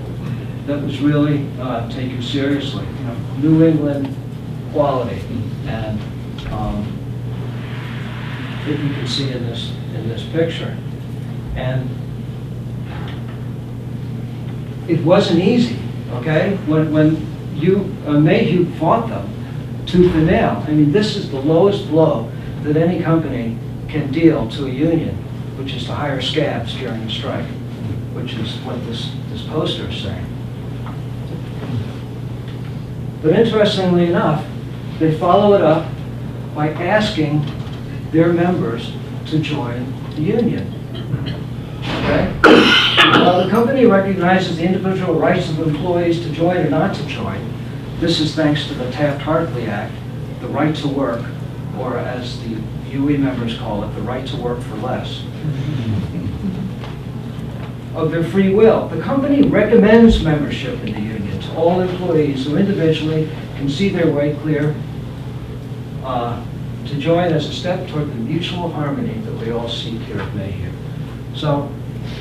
that was really taken seriously. New England quality, and that you can see in this picture. And it wasn't easy, okay? When Mayhew fought them tooth and nail. I mean, this is the lowest blow that any company can deal to a union, which is to hire scabs during a strike, which is what this poster is saying. But interestingly enough, they follow it up by asking their members to join the union. Okay? While the company recognizes the individual rights of employees to join or not to join, this is thanks to the Taft-Hartley Act, the right to work, or as the UE members call it, the right to work for less. Of their free will. The company recommends membership in the union to all employees who individually can see their way clear to join as a step toward the mutual harmony that we all seek here at Mayhew. So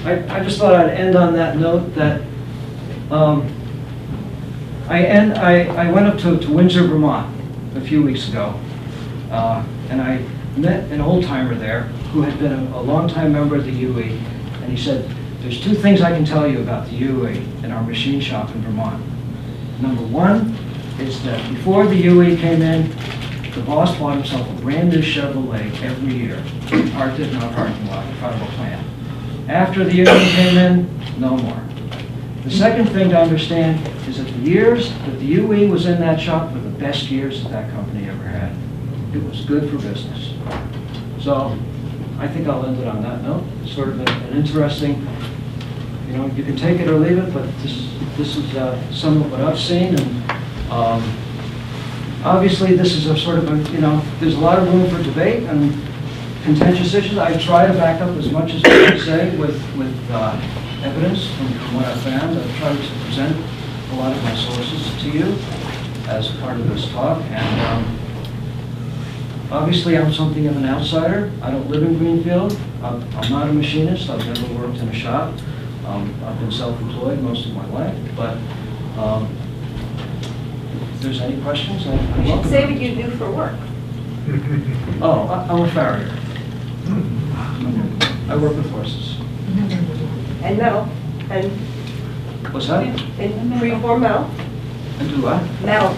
I just thought I'd end on that note that I went up to Windsor, Vermont a few weeks ago, and I met an old-timer there who had been a long-time member of the UE, and he said, there's two things I can tell you about the UE in our machine shop in Vermont. Number one is that before the UE came in, the boss bought himself a brand new Chevrolet every year, parked it in our parking lot in front of a plant. After the union came in, no more. The second thing to understand is that the years that the UE was in that shop were the best years that company ever had. It was good for business. So I think I'll end it on that note. It's sort of an interesting, you can take it or leave it, but this is some of what I've seen, and obviously this is a sort of there's a lot of room for debate and contentious issues. I try to back up as much as I can say with evidence from what I found. I've tried to present a lot of my sources to you as part of this talk, and obviously I'm something of an outsider. I don't live in Greenfield. I'm not a machinist. I've never worked in a shop. I've been self-employed most of my life, but if there's any questions, I'm You should welcome. say what you do for work. Oh, I'm a farrier. I work with horses. And metal. And What's that? freeform metal. And do what? Metal.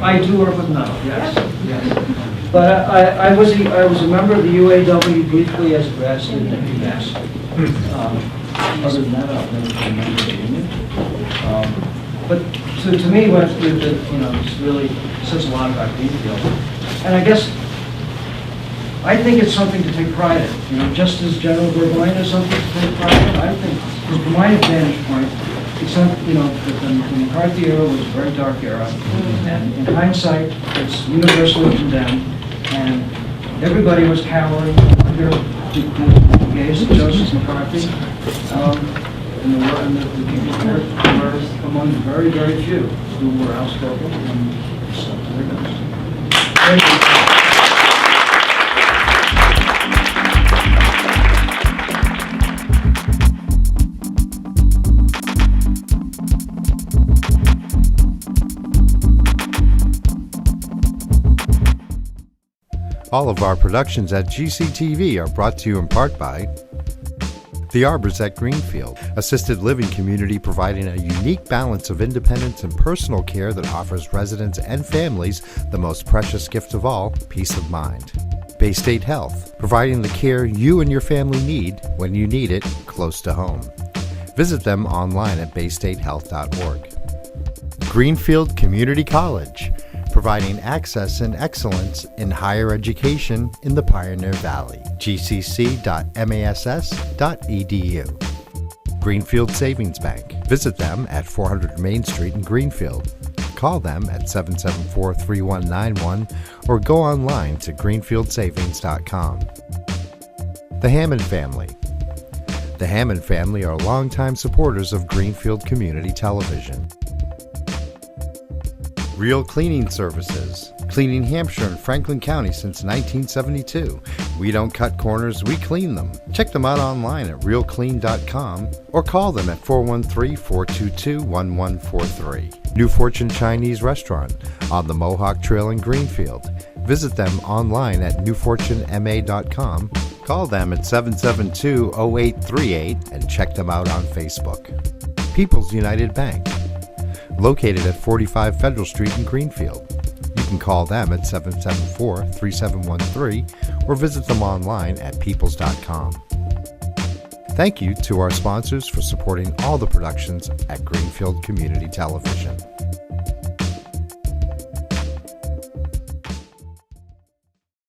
I do work with metal, yes. Yes. But I was a member of the UAW briefly as a grad student at UMass. Other than that, I've never been a member of the union. But to me, this really says a lot about Greenfield. And I guess I think it's something to take pride in. Just as General Burgoyne is something to take pride in, I think, from my vantage point, it's something, the McCarthy era was a very dark era, and in hindsight, it's universally condemned, and everybody was cowering under Gaze at Joseph McCarthy, and the people here were among very, very few who were outspoken, and so there it goes. Thank you. All of our productions at GCTV are brought to you in part by The Arbors at Greenfield, assisted living community providing a unique balance of independence and personal care that offers residents and families the most precious gift of all, peace of mind. Bay State Health, providing the care you and your family need when you need it close to home. Visit them online at baystatehealth.org. Greenfield Community College, providing access and excellence in higher education in the Pioneer Valley. gcc.mass.edu. Greenfield Savings Bank. Visit them at 400 Main Street in Greenfield. Call them at 774-3191 or go online to greenfieldsavings.com. The Hammond Family. The Hammond family are longtime supporters of Greenfield Community Television. Real Cleaning Services, cleaning Hampshire and Franklin County since 1972. We don't cut corners, we clean them. Check them out online at realclean.com or call them at 413-422-1143. New Fortune Chinese Restaurant on the Mohawk Trail in Greenfield. Visit them online at newfortunema.com. Call them at 772-0838 and check them out on Facebook. People's United Bank, located at 45 Federal Street in Greenfield. You can call them at 774-3713 or visit them online at peoples.com. Thank you to our sponsors for supporting all the productions at Greenfield Community Television.